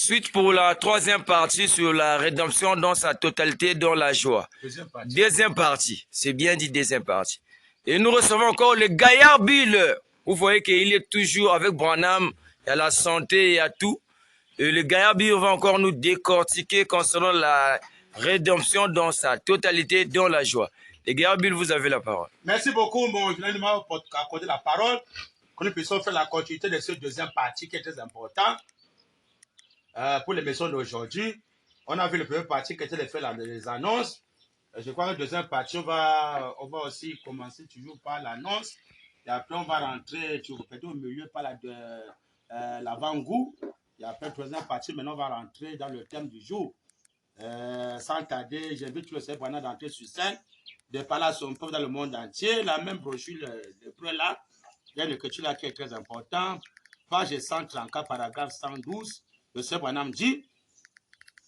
Suite pour la troisième partie sur la rédemption dans sa totalité, dans la joie. Deuxième partie, c'est bien dit deuxième partie. Et nous recevons encore le gaillard Bill. Vous voyez qu'il est toujours avec Branham, il y a la santé, il y a tout. Et le gaillard Bill va encore nous décortiquer concernant la rédemption dans sa totalité, dans la joie. Le gaillard Bill, vous avez la parole. Merci beaucoup, mon jeune homme, pour accorder la parole. Que nous puissions faire la continuité de cette deuxième partie qui est très importante. Pour l'émission d'aujourd'hui, on a vu la première partie qui était de faire les annonces. Je crois que la deuxième partie, on va aussi commencer toujours par l'annonce. Et après, on va rentrer peut-être au milieu par l'avant-goût. Et après, la troisième partie, maintenant, on va rentrer dans le thème du jour. Sans tarder, j'invite le Seigneur Branham d'entrer sur scène, de parler à son peuple dans le monde entier. La même brochure, le prêt là, il y a une écriture là qui est très importante. Page 134, paragraphe 112. Le Seigneur Branham dit,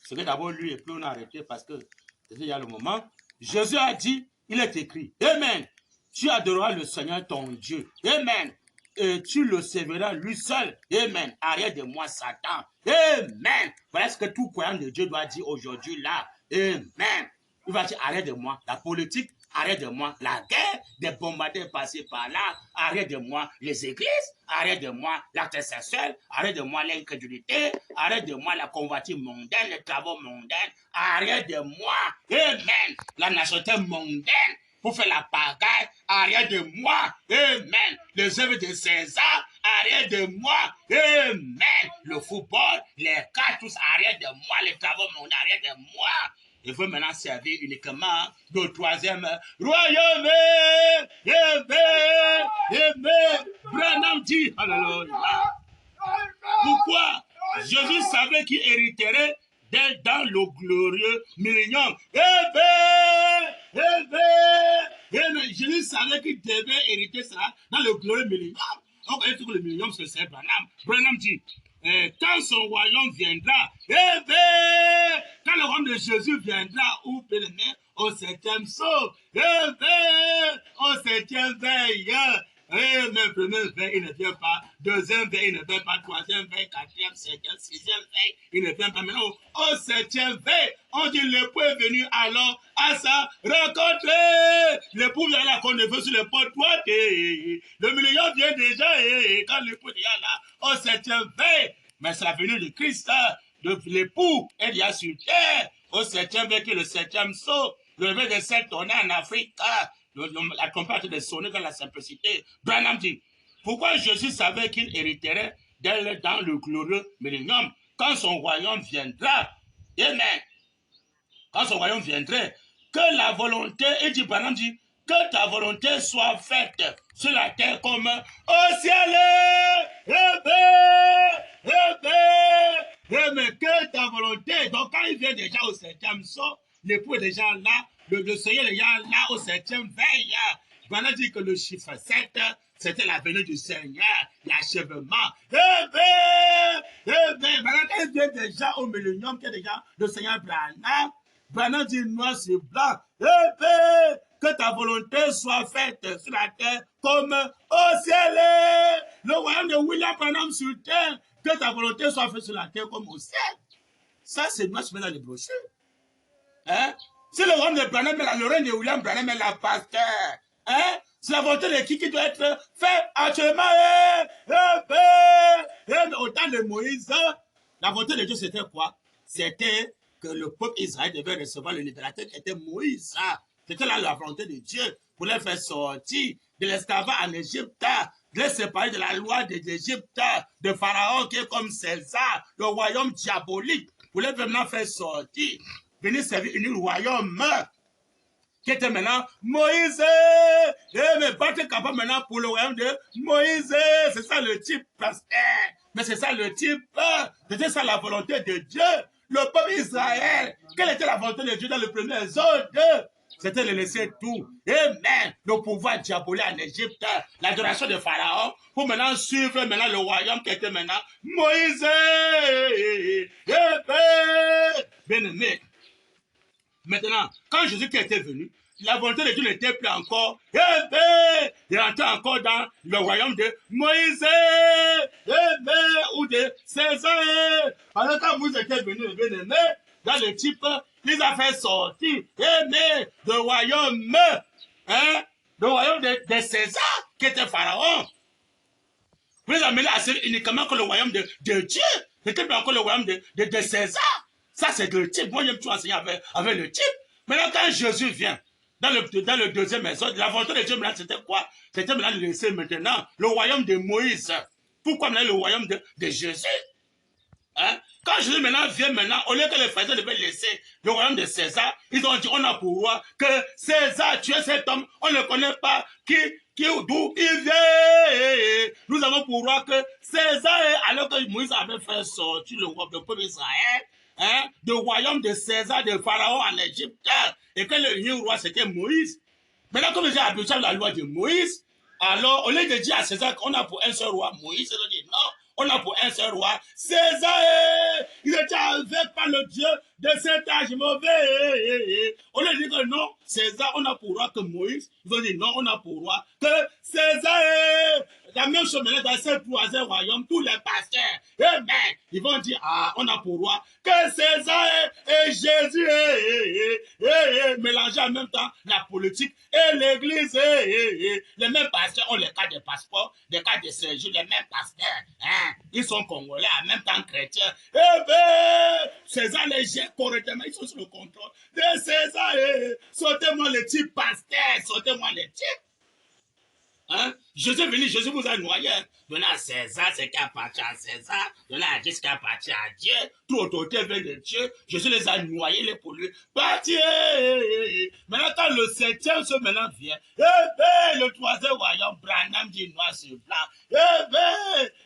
ce que d'abord lui et puis on a arrêté parce que c'était il y a le moment. Jésus a dit, il est écrit, Amen. Tu adoreras le Seigneur ton Dieu. Amen. Et tu le serviras lui seul. Amen. Arrête de moi, Satan. Amen. Voilà ce que tout croyant de Dieu doit dire aujourd'hui là. Amen. Il va dire, arrête de moi. La politique, arrête de moi. La guerre, des bombardés passés par là. Arrête de moi. Les églises, arrête de moi. L'acte sexuel, arrête de moi. L'incrédulité, arrête de moi. La convoitise mondaine, les travaux mondains. Arrête de moi. Amen. La nationalité mondaine. Pour faire la pagaille, arrête de moi. Amen. Les œuvres de César, arrête de moi. Amen. Le football, les cartes, tous, arrête de moi. Les travaux mondains, arrête de moi. Il faut maintenant servir uniquement le troisième royaume. Amen. Amen. Branham dit, alléluia. Pourquoi? Jésus savait qu'il hériterait dans le glorieux millénium. Amen. Amen. Amen. Jésus savait qu'il devait hériter ça dans le glorieux millénium. Donc, le millénium, c'est Branham. Branham dit, quand son royaume viendra, quand le royaume de Jésus viendra, ou bien au septième saut, au septième veille, le premier veille, il ne vient pas, deuxième veille, il ne vient pas, troisième veille, quatrième, cinquième, sixième veille, il ne vient pas. Maintenant, au septième veille, on dit l'époux est venu alors à sa rencontre. L'époux vient là qu'on ne veut sur le porte-toit. Le million vient déjà, quand l'époux est là, au septième veille. Mais c'est la venue de Christ, de l'époux est déjà sur terre. Au septième veille, qui est le septième saut, le réveil des 7 tonnerres en Afrique, la trompette de sonner dans la simplicité. Branham dit, pourquoi Jésus savait qu'il hériterait dans le glorieux millénium quand son royaume viendra? Amen. Quand son royaume viendrait, que la volonté, et dit Branham dit, que ta volonté soit faite sur la terre comme au ciel. Mais que ta volonté, donc quand il vient déjà au septième saut, l'époux est déjà là, le Seigneur est déjà là au septième veille. Branham dit que le chiffre 7, c'était la venue du Seigneur, l'achèvement. Branham, quand il vient déjà au millénium, qui est déjà le Seigneur Branham, Branham dit noir sur blanc, que ta volonté soit faite sur la terre comme au ciel. Le royaume de William Branham sur terre, que ta volonté soit faite sur la terre comme au ciel. Ça, c'est moi qui mets dans les brochures. Hein? C'est le royaume de Branham, le règne de William Branham est la pasteur. Hein? C'est la volonté de qui doit être fait actuellement. Au temps de Moïse, la volonté de Dieu, c'était quoi? C'était que le peuple Israël devait recevoir le libérateur qui était Moïse. C'était là la volonté de Dieu pour les faire sortir de l'esclavage en Égypte, de les séparer de la loi d'Égypte, de Pharaon qui est comme César, le royaume diabolique, pour les vraiment faire sortir, venir servir un royaume qui était maintenant Moïse. Mais pas être capable maintenant pour le royaume de Moïse. C'est ça le type pasteur. Mais c'est ça le type. C'était ça la volonté de Dieu. Le peuple Israël, quelle était la volonté de Dieu dans le premier Exode? C'était de laisser tout. Amen. Le pouvoir diabolique en Égypte, l'adoration de Pharaon, pour maintenant suivre maintenant le royaume qui était maintenant Moïse. Bien aimé. Maintenant, quand Jésus qui était venu, la volonté de Dieu n'était plus encore, eh bien, il rentrait encore dans le royaume de Moïse, eh bien, ou de César. Alors quand Moïse était venu, le bien-aimé, dans le type, il a fait sortir, eh bien, le royaume, hein, le royaume de César, qui était Pharaon. Vous les amenez à servir uniquement que le royaume de Dieu. C'était pas encore le royaume de César. Ça, c'est le type. Moi, j'aime tout enseigner avec le type. Maintenant, quand Jésus vient, dans le deuxième épisode, la volonté de Dieu, maintenant, c'était quoi? C'était maintenant de laisser maintenant le royaume de Moïse. Pourquoi maintenant le royaume de Jésus? Hein? Quand Jésus maintenant vient maintenant, au lieu que les pharisiens devaient laisser le royaume de César, ils ont dit, on a pour roi que César tuait cet homme, on ne connaît pas d'où il vient. Nous avons pour roi que César, alors que Moïse avait fait sortir le peuple d'Israël, hein, du royaume de César, de Pharaon en Égypte, et que le new roi c'était Moïse. Maintenant, comme j'ai habitué la loi de Moïse, alors, au lieu de dire à César qu'on a pour un seul roi, Moïse, ils ont dit non, on a pour un seul roi. César, il était avec par le Dieu de cet âge mauvais. On a dit que non, César, on a pour roi que Moïse. Ils ont dit non, on a pour roi que César. La même chose maintenant dans ces troisième royaume, tous les pasteurs, amen, ils vont dire, ah, on a pour roi que César et Jésus, mélangés en même temps la politique et l'église. Les mêmes pasteurs ont les cas de passeport, des cas de séjour, les mêmes pasteurs. Hein? Ils sont congolais en même temps chrétiens. Eh bien, César les gère correctement, ils sont sous le contrôle de César. Sortez-moi les types pasteurs, sortez-moi les types. Hein? Jésus est venu, Jésus vous a noyé. Donnez à César ce qui appartient à César, donnez à Dieu ce qui appartient à Dieu. Toute autorité vient de Dieu. Jésus les a noyés, les pollués. Parti. Maintenant, quand le septième ce maintenant vient, eh bien, le troisième royaume, Branham dit noir sur blanc.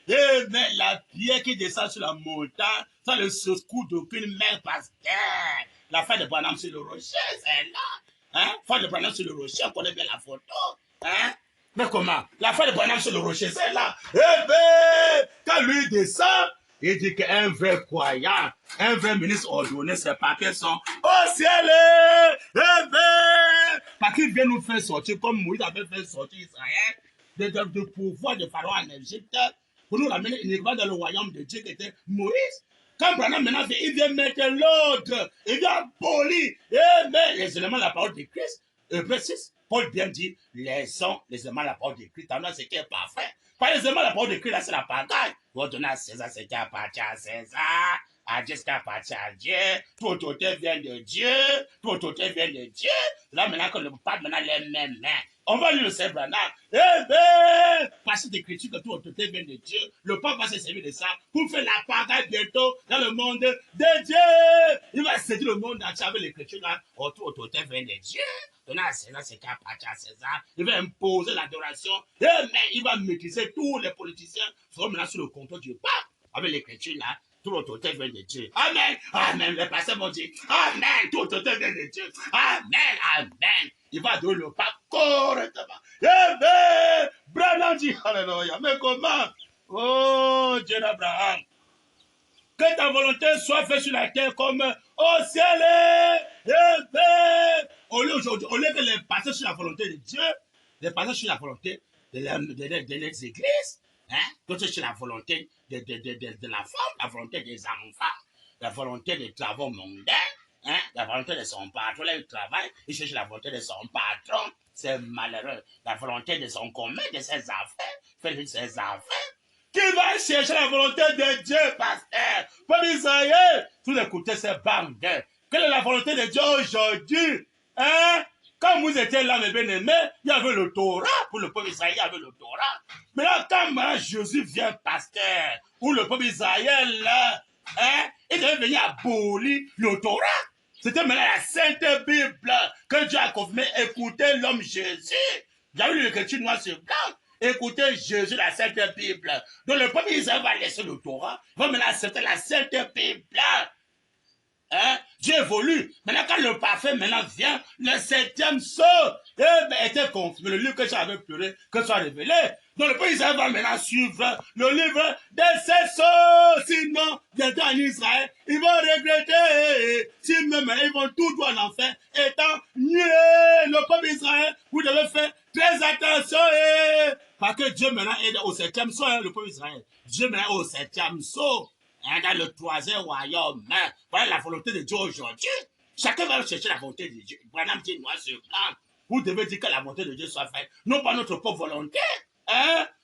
Eh bien, la pierre qui descend sur la montagne, ça le secours d'aucune main pasteur. La fin de Branham sur le rocher, c'est là. Hein? Fin de Branham sur le rocher, on connaît bien la photo. Hein? Mais comment? La fin de Branham sur le rocher, c'est là. Eh bien, quand lui descend, il dit qu'un vrai croyant, un vrai ministre ordonné, ses papiers sont au ciel. Eh bien, parce qu'il vient nous faire sortir, comme Moïse avait fait sortir Israël, de pouvoir de Pharaon en Égypte, pour nous ramener uniquement dans le royaume de Dieu qui était Moïse. Quand Branham maintenant vient, il vient mettre l'ordre, il vient abolir, eh bien, les éléments de la parole de Christ, précise. Paul bien dit, les éléments de la parole de Christ, dans ce qui est parfait. Pas les éléments de la parole de Christ, là, c'est la pagaille. Vous va donner à César ce qui appartient à César, à Dieu ce qui appartient à Dieu. Tout autorité vient de Dieu, tout autorité vient de Dieu. Là, maintenant que le pape, maintenant, les mêmes mains. On va lire le Saint Branham. Eh bien, passage d'écriture que tout autorité vient de Dieu. Le pape va se servir de ça pour faire la pagaille bientôt dans le monde de Dieu. Il va séduire le monde entier avec l'écriture là. Oh, tout autorité vient de Dieu. Donner à César ce qui appartient à César. Il va imposer l'adoration. Et mais il va maîtriser tous les politiciens. Seront maintenant sous le contrôle du pape. Avec l'écriture là. Tout l'autorité vient de Dieu. Amen. Amen. Les pasteurs vont dire amen. Tout l'autorité vient de Dieu. Amen. Amen. Il va donner le pape correctement. Eh bien, Branham dit alléluia. Mais comment? Oh, Dieu d'Abraham. Que ta volonté soit faite sur la terre comme au ciel. Eh bien, au lieu que les passer sur la volonté de Dieu, les passer sur la volonté de les églises, hein, d'autres sur la volonté de la femme, la volonté des enfants, la volonté des travaux mondains, hein, la volonté de son patron, là, il travaille, il cherche la volonté de son patron, c'est malheureux, la volonté de son commun, de ses affaires, fait de ses affaires. Qui va chercher la volonté de Dieu, pasteur? Pour Israël, tous les côtés, c'est bandes. Quelle est la volonté de Dieu aujourd'hui? Hein? Quand vous étiez là, mes bien-aimés, il y avait le Torah. Pour le peuple Israël, il y avait le Torah. Mais là, quand Jésus vient, pasteur, ou le peuple Israël, là, hein, il devait venir abolir le Torah. C'était maintenant la Sainte Bible que Dieu a confirmé. Écoutez l'homme Jésus. J'avais lu l'écriture noir sur blanc. Écoutez Jésus, la Sainte Bible. Donc le peuple Israël va laisser le Torah, va maintenant accepter la Sainte Bible. Hein? Dieu évolue. Maintenant, quand le parfait maintenant vient, le 7e sceau était confirmé. Le livre que j'avais pleuré, que soit révélé. Donc le peuple Israël va maintenant suivre le livre des 7 sceaux. Sinon, bientôt en Israël, ils vont regretter. Si même ils vont tout droit en enfer, étant niés. Le peuple Israël, vous devez faire très attention. Parce que Dieu maintenant est au 7e sceau, le peuple Israël. Dieu maintenant est au 7e sceau. Dans le 3e royaume. Voilà la volonté de Dieu aujourd'hui. Chacun va chercher la volonté de Dieu. Branham dit noir sur blanc. Vous devez dire que la volonté de Dieu soit faite. Non pas notre propre volonté.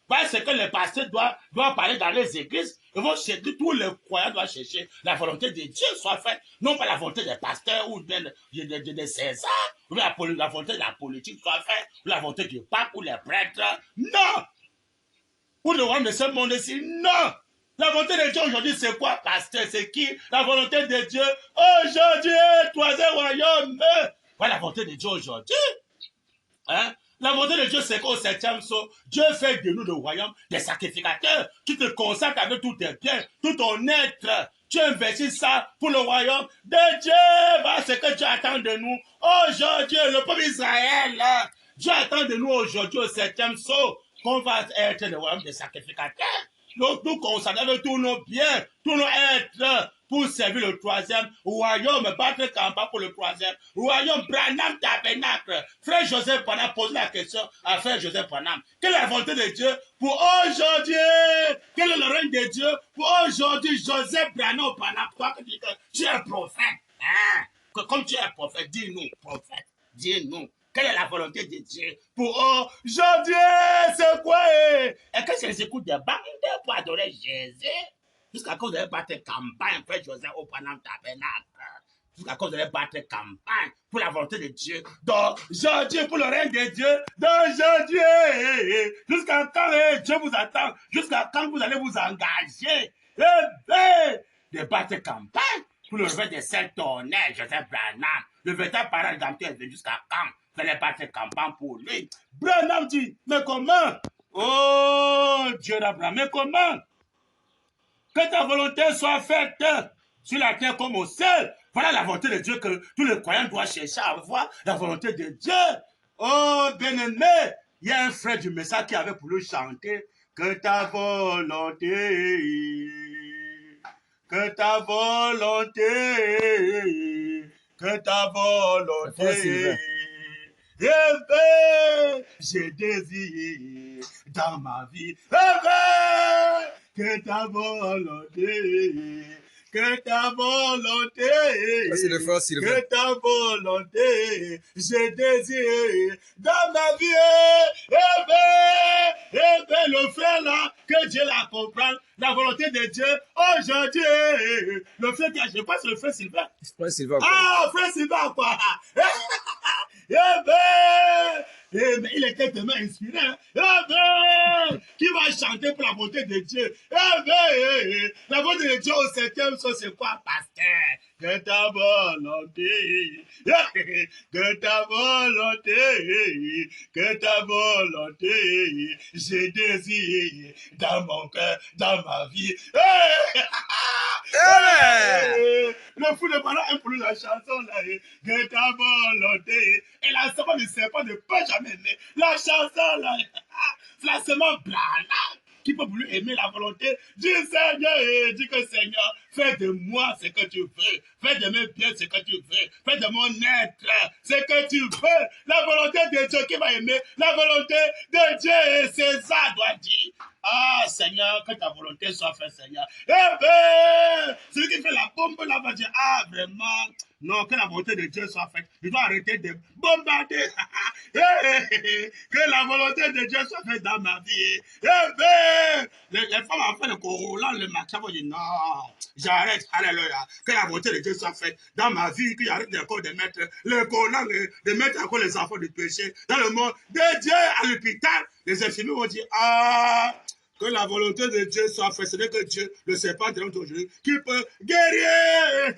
Voilà ce que les pasteurs doivent parler dans les églises. Ils vont chercher, tous les croyants doivent chercher la volonté de Dieu soit faite. Non pas la volonté des pasteurs ou bien de César. Ou la volonté de la politique soit faite. Ou la volonté du pape ou les prêtres. Non. Ou le royaume de ce monde-ci. Non. La volonté de Dieu aujourd'hui, c'est quoi, pasteur? C'est qui? La volonté de Dieu aujourd'hui, 3e royaume. Voilà la volonté de Dieu aujourd'hui. La volonté de Dieu, c'est qu'au 7e sceau, Dieu fait de nous le royaume des sacrificateurs. Tu te consacres avec tous tes biens, tout ton être. Tu investis ça pour le royaume de Dieu. Voilà ce que Dieu attend de nous aujourd'hui. Le peuple Israël, Dieu attend de nous aujourd'hui au 7e sceau qu'on va être le royaume des sacrificateurs. Donc, nous consacrons avec tous nos biens, tous nos êtres, pour servir le 3e royaume, battre campagne pour le 3e royaume. Branham Tabernacle. Frère Joseph Branham pose la question à Frère Joseph Branham. Quelle est la volonté de Dieu pour aujourd'hui? Quel est le règne de Dieu pour aujourd'hui? Joseph Branham, toi qui dis que tu es prophète. Comme tu es prophète, dis-nous, prophète, dis-nous. Quelle est la volonté de Dieu pour aujourd'hui? C'est quoi? Et que je écoute des bandes pour adorer Jésus? Jusqu'à cause de battre campagne, Frère Joseph au Branham Tabernacle. Jusqu'à cause de battre campagne pour la volonté de Dieu. Donc, aujourd'hui, pour le règne de Dieu, d'aujourd'hui. Jusqu'à quand Dieu vous attend? Jusqu'à quand vous allez vous engager? De battre campagne pour le revers des 7 tonnerres, Joseph Branham. Le véritable parent rédempteur est venu jusqu'à quand? Vous allez battre campagne pour lui. Branham dit, mais comment? Oh, Dieu d'Abraham, mais comment? Que ta volonté soit faite sur la terre comme au ciel. Voilà la volonté de Dieu que tous les croyants doivent chercher à avoir, la volonté de Dieu. Oh, bien-aimé, il y a un frère du message qui avait pour lui chanter que ta volonté, que ta volonté, que ta volonté. J'ai désiré dans ma vie, que ta volonté, que ta volonté, que ta volonté, j'ai désiré dans ma vie, le frère là, que Dieu la comprenne, la volonté de Dieu, aujourd'hui, le frère qui a, je pense le frère Sylvain. Frère Sylvain. Frère Sylvain, quoi. Mais il était tellement inspiré. Qui va chanter pour la volonté de Dieu? La volonté de Dieu au 7e sceau, c'est quoi, pasteur? Que ta volonté, que ta volonté, que ta volonté, j'ai désiré dans mon cœur, dans ma vie. Le fou de parler un pour la chanson là, que ta volonté. Et la semence du serpent ne peut jamais aimer. La chanson là, placement Branham, qui peut plus aimer la volonté du Seigneur et dit que Seigneur, fais de moi ce que tu veux, fais de mes pieds ce que tu veux, fais de mon être ce que tu veux. La volonté de Dieu qui va aimer, la volonté de Dieu, et c'est ça doit dire. Ah Seigneur, que ta volonté soit faite, Seigneur. Celui qui fait la bombe là va dire, ah vraiment, non, que la volonté de Dieu soit faite. Il doit arrêter de bombarder. Que la volonté de Dieu soit faite dans ma vie. Les femmes en fait le Corolla, le matin vont dire, non, j'arrête, alléluia. Que la volonté de Dieu soit faite dans ma vie, que j'arrête encore de mettre le Corolla, de mettre encore les enfants de péché dans le monde de Dieu à l'hôpital. Les infirmiers vont dire, ah, que la volonté de Dieu soit faite. Ce n'est que Dieu, le serpent de aujourd'hui, qui peut guérir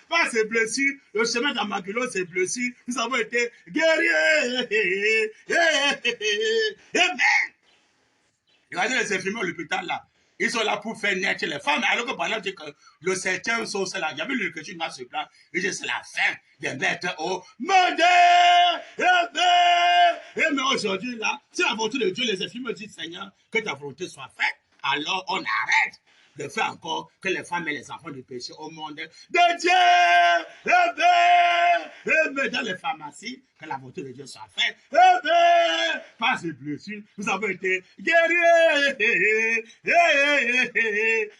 par ses blessures. Le chemin d'Amagulo, ses blessures, nous avons été guéris. Amen. Regardez les infirmiers à l'hôpital là. Ils sont là pour faire naître les femmes. Alors que pendant que le 7e son, c'est là. Il y avait l'écriture dans ce plan. Et c'est la fin de mettre au monde. Mais aujourd'hui, là, si la volonté de Dieu, les esprits me disent, Seigneur, que ta volonté soit faite, alors on arrête de faire encore que les femmes et les enfants du péché au monde de Dieu. Mais dans les pharmacies, que la volonté de Dieu soit faite. Par ces blessures, nous avons été guéris.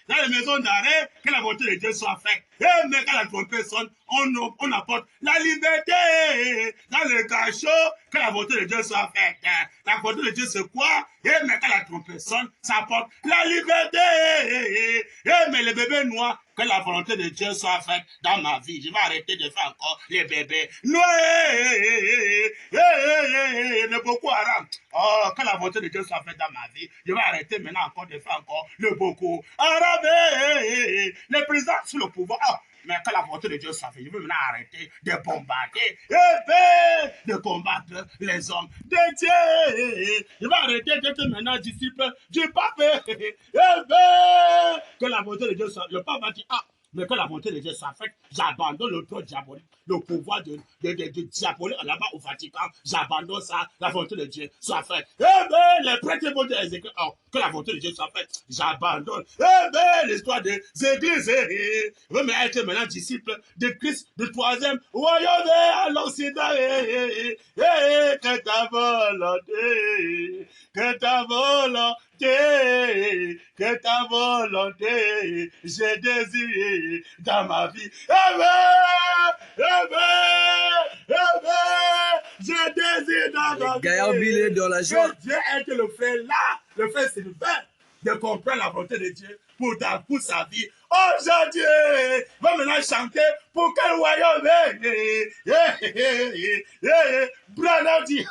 Dans les maisons d'arrêt, que la volonté de Dieu soit faite. Mais quand la trompette sonne, on apporte la liberté. Dans le cachot, que la volonté de Dieu soit faite. La volonté de Dieu, c'est quoi? Mais quand la trompette sonne, ça apporte la liberté. Mais les bébés noirs, que la volonté de Dieu soit faite dans ma vie. Je vais arrêter de faire encore les bébés noirs. Le Boko Haram. Oh, que la volonté de Dieu soit faite dans ma vie. Je vais arrêter maintenant encore de faire encore le Boko Haram. Les présidents sur le pouvoir. Oh, mais que la volonté de Dieu soit faite. Je veux maintenant arrêter de bombarder, de combattre les hommes de Dieu. Je vais arrêter d'être maintenant disciple du pape. Que la volonté de Dieu soit. Le pape va dire, ah, mais que la volonté de Dieu soit faite, j'abandonne le trône diabolique, le pouvoir de diabolique là-bas au Vatican, j'abandonne ça, la volonté de Dieu soit faite. Les prêtres vont dire oh, que la volonté de Dieu soit faite, j'abandonne. L'histoire des églises, je veux être maintenant disciple de Christ, du 3e royaume à l'Occident. Que ta volonté, que ta volonté, que ta volonté, j'ai désiré dans ma vie. J'ai désiré dans ma vie. Gaillard Bill dans la joie. Que Dieu aide le frère là, le frère Sylvain, de comprendre la volonté de Dieu pour sa vie. Aujourd'hui, va maintenant chanter pour quel royaume? Branham dit.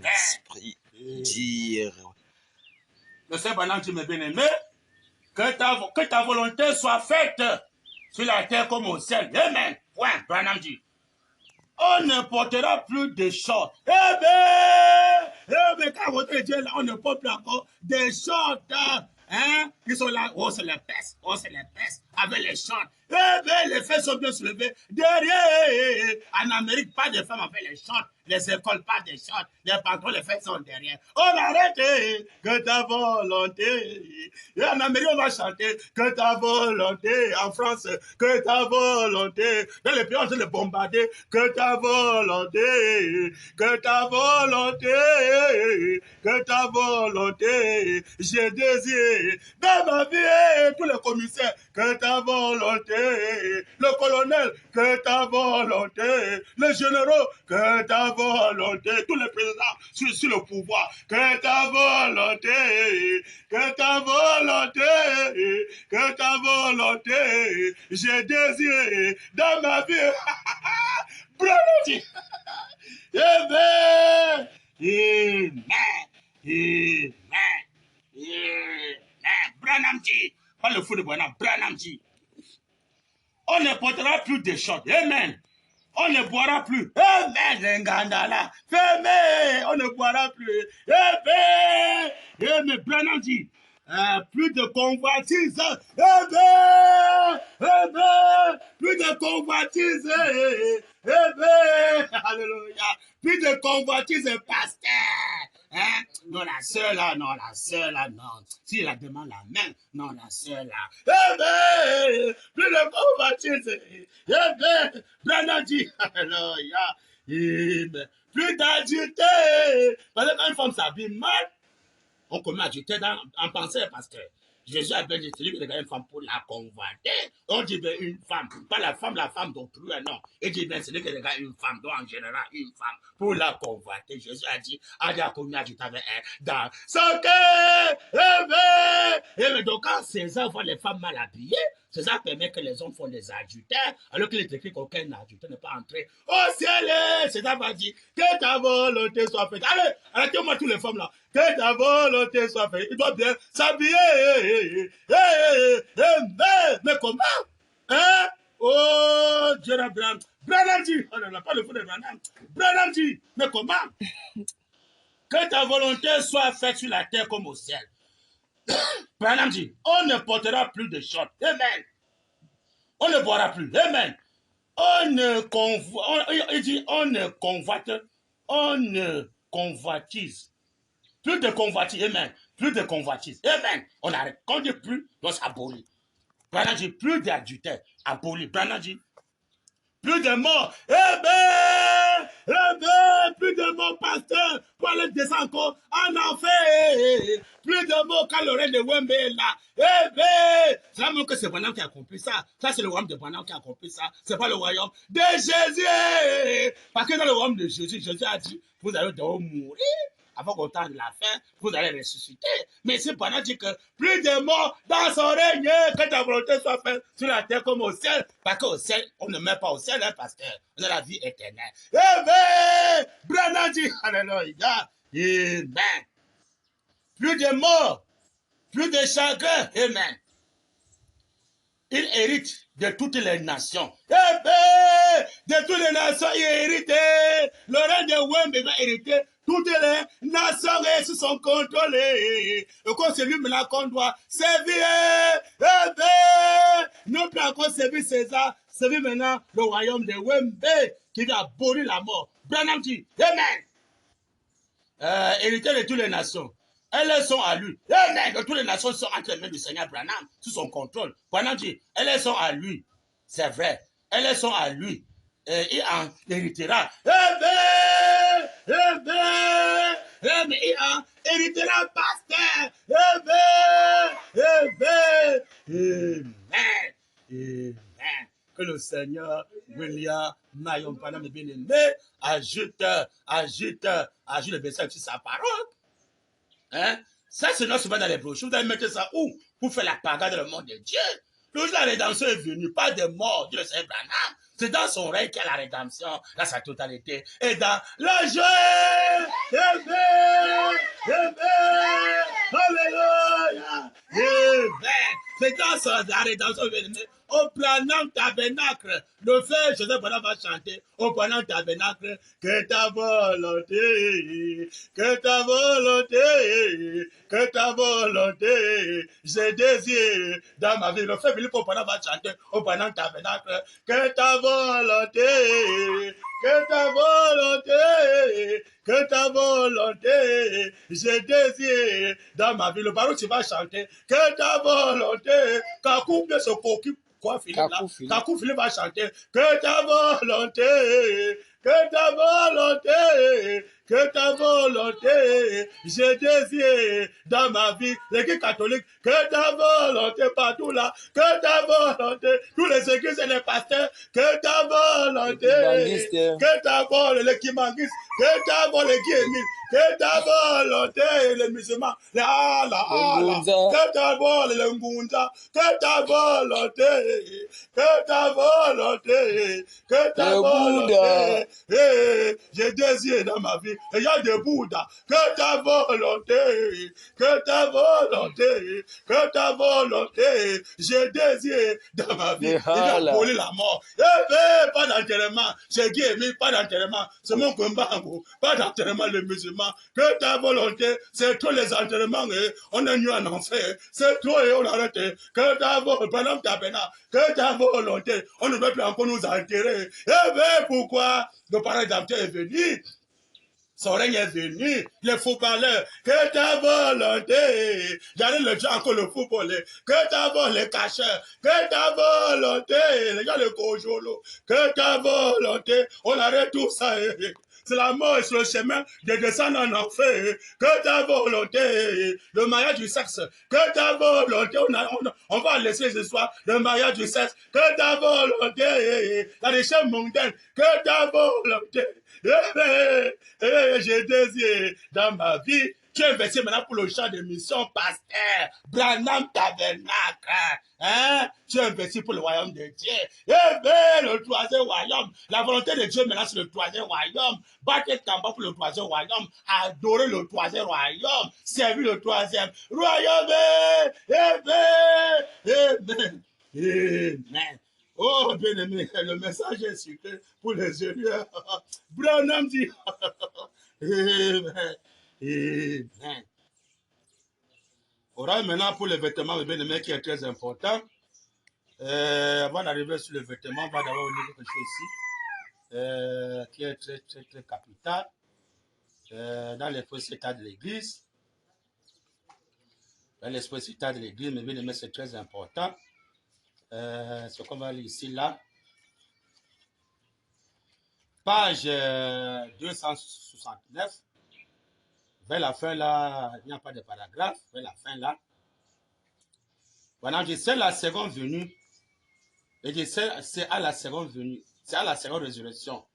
L'esprit dire. Le Seigneur Branham dit, mes bien-aimés, que ta volonté soit faite sur la terre comme au ciel. Amen. Point. Branham dit. On ne portera plus de shorts. Quand votre Dieu là, on ne porte plus encore des shorts. Hein? Ils sont là, oh c'est les pestes, avec les shorts. Les fesses sont bien soulevées. Derrière, en Amérique, pas de femmes avec les shorts. Les écoles, pas de shorts. Les pantalons, les fesses sont derrière. On arrête, que ta volonté. Et en Amérique, on va chanter, que ta volonté. En France, que ta volonté. Dans les pays, on va les bombarder, que ta volonté. Que ta volonté. Que ta volonté. J'ai désiré dans ma vie, tous les commissaires, que ta volonté. Le colonel, que ta volonté. Les généraux, que ta volonté. Tous les présidents sur le pouvoir, que ta volonté. Que ta volonté. Que ta volonté. J'ai désiré dans ma vie. Bravo. Amen. Amen. Branham dit, pas le fou de Branham, Branham dit, on ne portera plus de shorts. Amen. On ne boira plus. Amen. Ngandala. Fermé. On ne boira plus. Amen. Amen. Branham dit, plus de convoitise. Amen. Amen. Plus de convoitise. Amen. Alléluia. Plus de convoitise, pasteur. Hein? Non, la sœur là, non. Si la demande la main, non, la sœur là. Amen. Plus de convoitise. Amen. Branham dit, alléluia. Amen. Plus d'adultère. Parce que quand une femme s'habille mal, on commet adultère en pensée, pasteur. Jésus a bien dit, celui qui regarde une femme pour la convoiter. On dit bien une femme, pas la femme d'autrui, non. Il dit bien celui qui regarde une femme, donc en général une femme, pour la convoiter. Jésus a dit, dans son cœur. Et donc quand César voit les femmes mal habillées, César permet que les hommes font des adultères, alors qu'il est écrit qu'aucun adultère n'est pas entré au ciel. César va dire, que ta volonté soit faite. Allez, arrêtez-moi toutes les femmes là. Que ta volonté soit faite. Il doit bien s'habiller. Mais comment? Hein? Oh, Dieu Branham dit. Oh non, pas le fou de Branham. Branham dit. Mais comment? Que ta volonté soit faite sur la terre comme au ciel. Branham dit, on ne portera plus de short. Amen. On ne boira plus. Amen. On ne convoite, on ne convoitise. Plus de convoitise. Amen. Plus de convoitise. Amen. On arrête. Quand on dit plus, on s'abolit. Branham dit, plus d'adultère. Aboli. Branham dit, plus de morts. Plus de morts, pasteur. Pour aller descendre encore en enfer. Plus de morts quand le règne de Wembe est là. C'est là même que c'est Branham qui a accompli ça. Ça, c'est le royaume de Branham qui a accompli ça. C'est pas le royaume de Jésus. Parce que dans le royaume de Jésus, Jésus a dit, vous allez devoir mourir. Avant qu'au temps de la fin, vous allez ressusciter. Mais c'est pendant dit que plus de morts dans son règne, que ta volonté soit faite sur la terre comme au ciel. Parce qu'au ciel, on ne meurt pas au ciel, hein, pasteur. On a la vie éternelle. Amen. Branham dit, alléluia. Amen. Plus de morts, plus de chagrin. Amen. Il hérite de toutes les nations. De toutes les nations, il hérite. Le règne de Wembe va hériter. Toutes les nations sous son contrôle. Et comme c'est lui maintenant qu'on doit servir. Non plus encore servir César. Servir maintenant le royaume de Wembe qui va abolir la mort. Branham dit, Amen. Hérité de toutes les nations. Elles sont à lui. Amen. Toutes les nations sont entre les mains du Seigneur Branham, sous son contrôle. Branham dit, elles sont à lui. C'est vrai. Elles sont à lui. Il en héritera. Amen. Amen. Amen. Il en héritera, pasteur. Amen. Amen. Amen. Amen. Que le Seigneur William Marion Branham est bien-aimé. Ajoute le verset sur sa parole. Hein? Ça, c'est non souvent dans les brochures. Vous allez mettre ça où? Pour faire la pagade dans le monde de Dieu. Le jour où la rédemption est venue, pas de mort, Dieu le Seigneur Branham. C'est dans son règne qu'il y a la rédemption, dans sa totalité. Et dans la joie. Amen. Amen. Alléluia. Amen. C'est dans la rédemption venue. Au planant tabernacle, le frère Joseph Branham va chanter au planant tabernacle, que ta volonté, que ta volonté, que ta volonté, j'ai désiré dans ma vie. Le frère Philippe Branham va chanter au planant tabernacle, que ta volonté, que ta volonté, que ta volonté, j'ai désiré dans ma vie. Le baron, tu vas chanter, que ta volonté, quand couple se occupe. Quoi, Philippe, là? Kakou Philippe va chanter, que ta volonté, que ta volonté, que ta volonté, j'ai désiré dans ma vie, l'église catholique, que ta volonté partout là, que ta volonté, tous les églises et les pasteurs, que ta volonté, que ta volonté, les Kimanguistes, que ta volonté, les Guémines, que ta volonté, les musulmans, les Allah, que ta volonté, les Ngunza, que ta volonté, que ta volonté, que ta volonté, j'ai désiré dans ma vie. Il y a des Bouddhas, que ta volonté, que ta volonté, que ta volonté, j'ai désiré dans ma vie. Il a aboli la mort. Pas d'enterrement, j'ai Guémi, pas d'enterrement, c'est mon combat, pas d'enterrement les musulmans. Que ta volonté, c'est tous les enterrements, on est nu en enfer, c'est trop et on arrête. Que ta volonté, pendant ta peine, que ta volonté, on ne peut plus encore nous enterrer. Pourquoi le parent d'Amté est venu? Son règne est venu, les footballeurs, que ta volonté, j'allais le dire encore le footballeur, que ta volonté, les cacheurs, que ta volonté, les gens le cojolo, que ta volonté, on arrête tout ça, c'est la mort sur le chemin de descendre en enfer, que ta volonté, le mariage du sexe, que ta volonté, on va laisser ce soir le mariage du sexe, que ta volonté, la richesse mondaine, que ta volonté, j'ai désiré dans ma vie. Tu es investi maintenant pour le champ de mission, pasteur. Branham Tabernacle. Hein? Tu es investi pour le royaume de Dieu. Le troisième royaume. La volonté de Dieu maintenant, c'est le troisième royaume. Battre tambour pour le troisième royaume. Adorer le troisième royaume. Servir le troisième royaume. Amen. Amen. Oh, bien-aimé, le message est sucré pour les yeux. Branham dit, Amen. Amen. On va maintenant pour les vêtements, mes bien-aimés, qui est très important. Avant d'arriver sur le vêtement, on va d'abord lire quelque chose ici, qui est très capital. Dans les états de l'Église. Dans les états de l'Église, mes bien-aimés, c'est très important. Ce qu'on va lire ici, là. Page 269. Vers la fin, là, il n'y a pas de paragraphe. Vers la fin, là. Voilà, je sais la seconde venue. Et je sais, c'est à la seconde venue. C'est à la seconde résurrection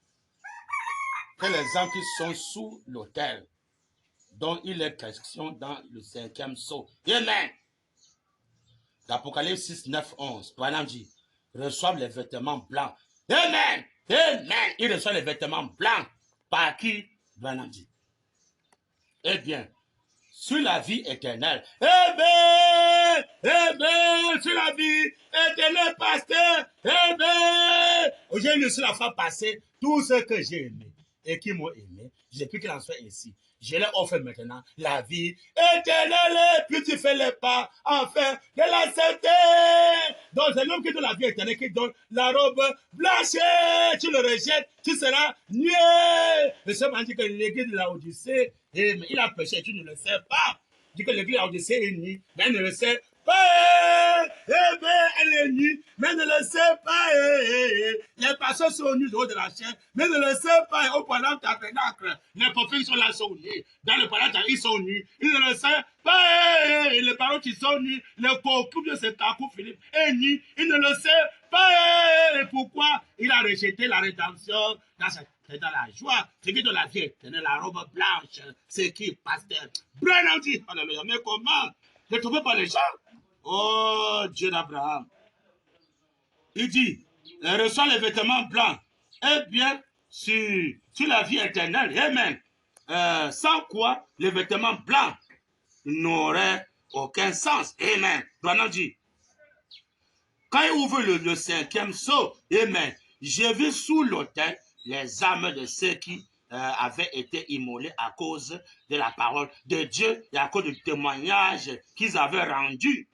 que les gens qui sont sous l'autel, dont il est question dans le 5e sceau. Amen. L'Apocalypse 6, 9, 11. Voilà, dit, reçoivent les vêtements blancs. Amen. Amen. Ils reçoivent les vêtements blancs. Par qui? Voilà, dit. Eh bien, sur la vie éternelle. Amen. Amen. Sur la vie éternelle, pasteur. Amen. Aujourd'hui, sur la fois passée, tout ce que j'ai aimé et qui m'ont aimé, j'ai pu qu'il en soit ainsi. Je leur offre maintenant la vie éternelle, puis tu fais les pas, enfin, de la santé. Donc, c'est l'homme qui donne la vie éternelle, qui donne la robe blanche. Tu le rejettes, tu seras nué. Le Seigneur m'a dit que l'église de la Odyssée, il a péché, tu ne le sais pas. Il dit que l'église de la Odyssée est nue, mais elle ne le sait pas. Elle est nue, mais elle ne le sait pas. Les personnes sont nues au haut de la chair, mais ne le sait pas. Au pendant tabernacle, les prophètes sont là, sont nus. Dans le pendant ils sont nus. Ils ne le savent pas. Les parents qui sont nus, le concube de cet accord Philippe est nu. Il ne le sait pas. Et pourquoi il a rejeté la rédemption dans la joie, c'est qui de la vie éternelle, la robe blanche, c'est qui, pasteur Branham dit, alléluia, mais comment? Ne trouvez pas les gens? Oh, Dieu d'Abraham. Il dit, reçoit les vêtements blancs. Eh bien, sur la vie éternelle, amen. Sans quoi, les vêtements blancs n'auraient aucun sens. Amen. Branham dit, quand il ouvre le 5e sceau, amen, j'ai vu sous l'autel les âmes de ceux qui avaient été immolés à cause de la parole de Dieu et à cause du témoignage qu'ils avaient rendu.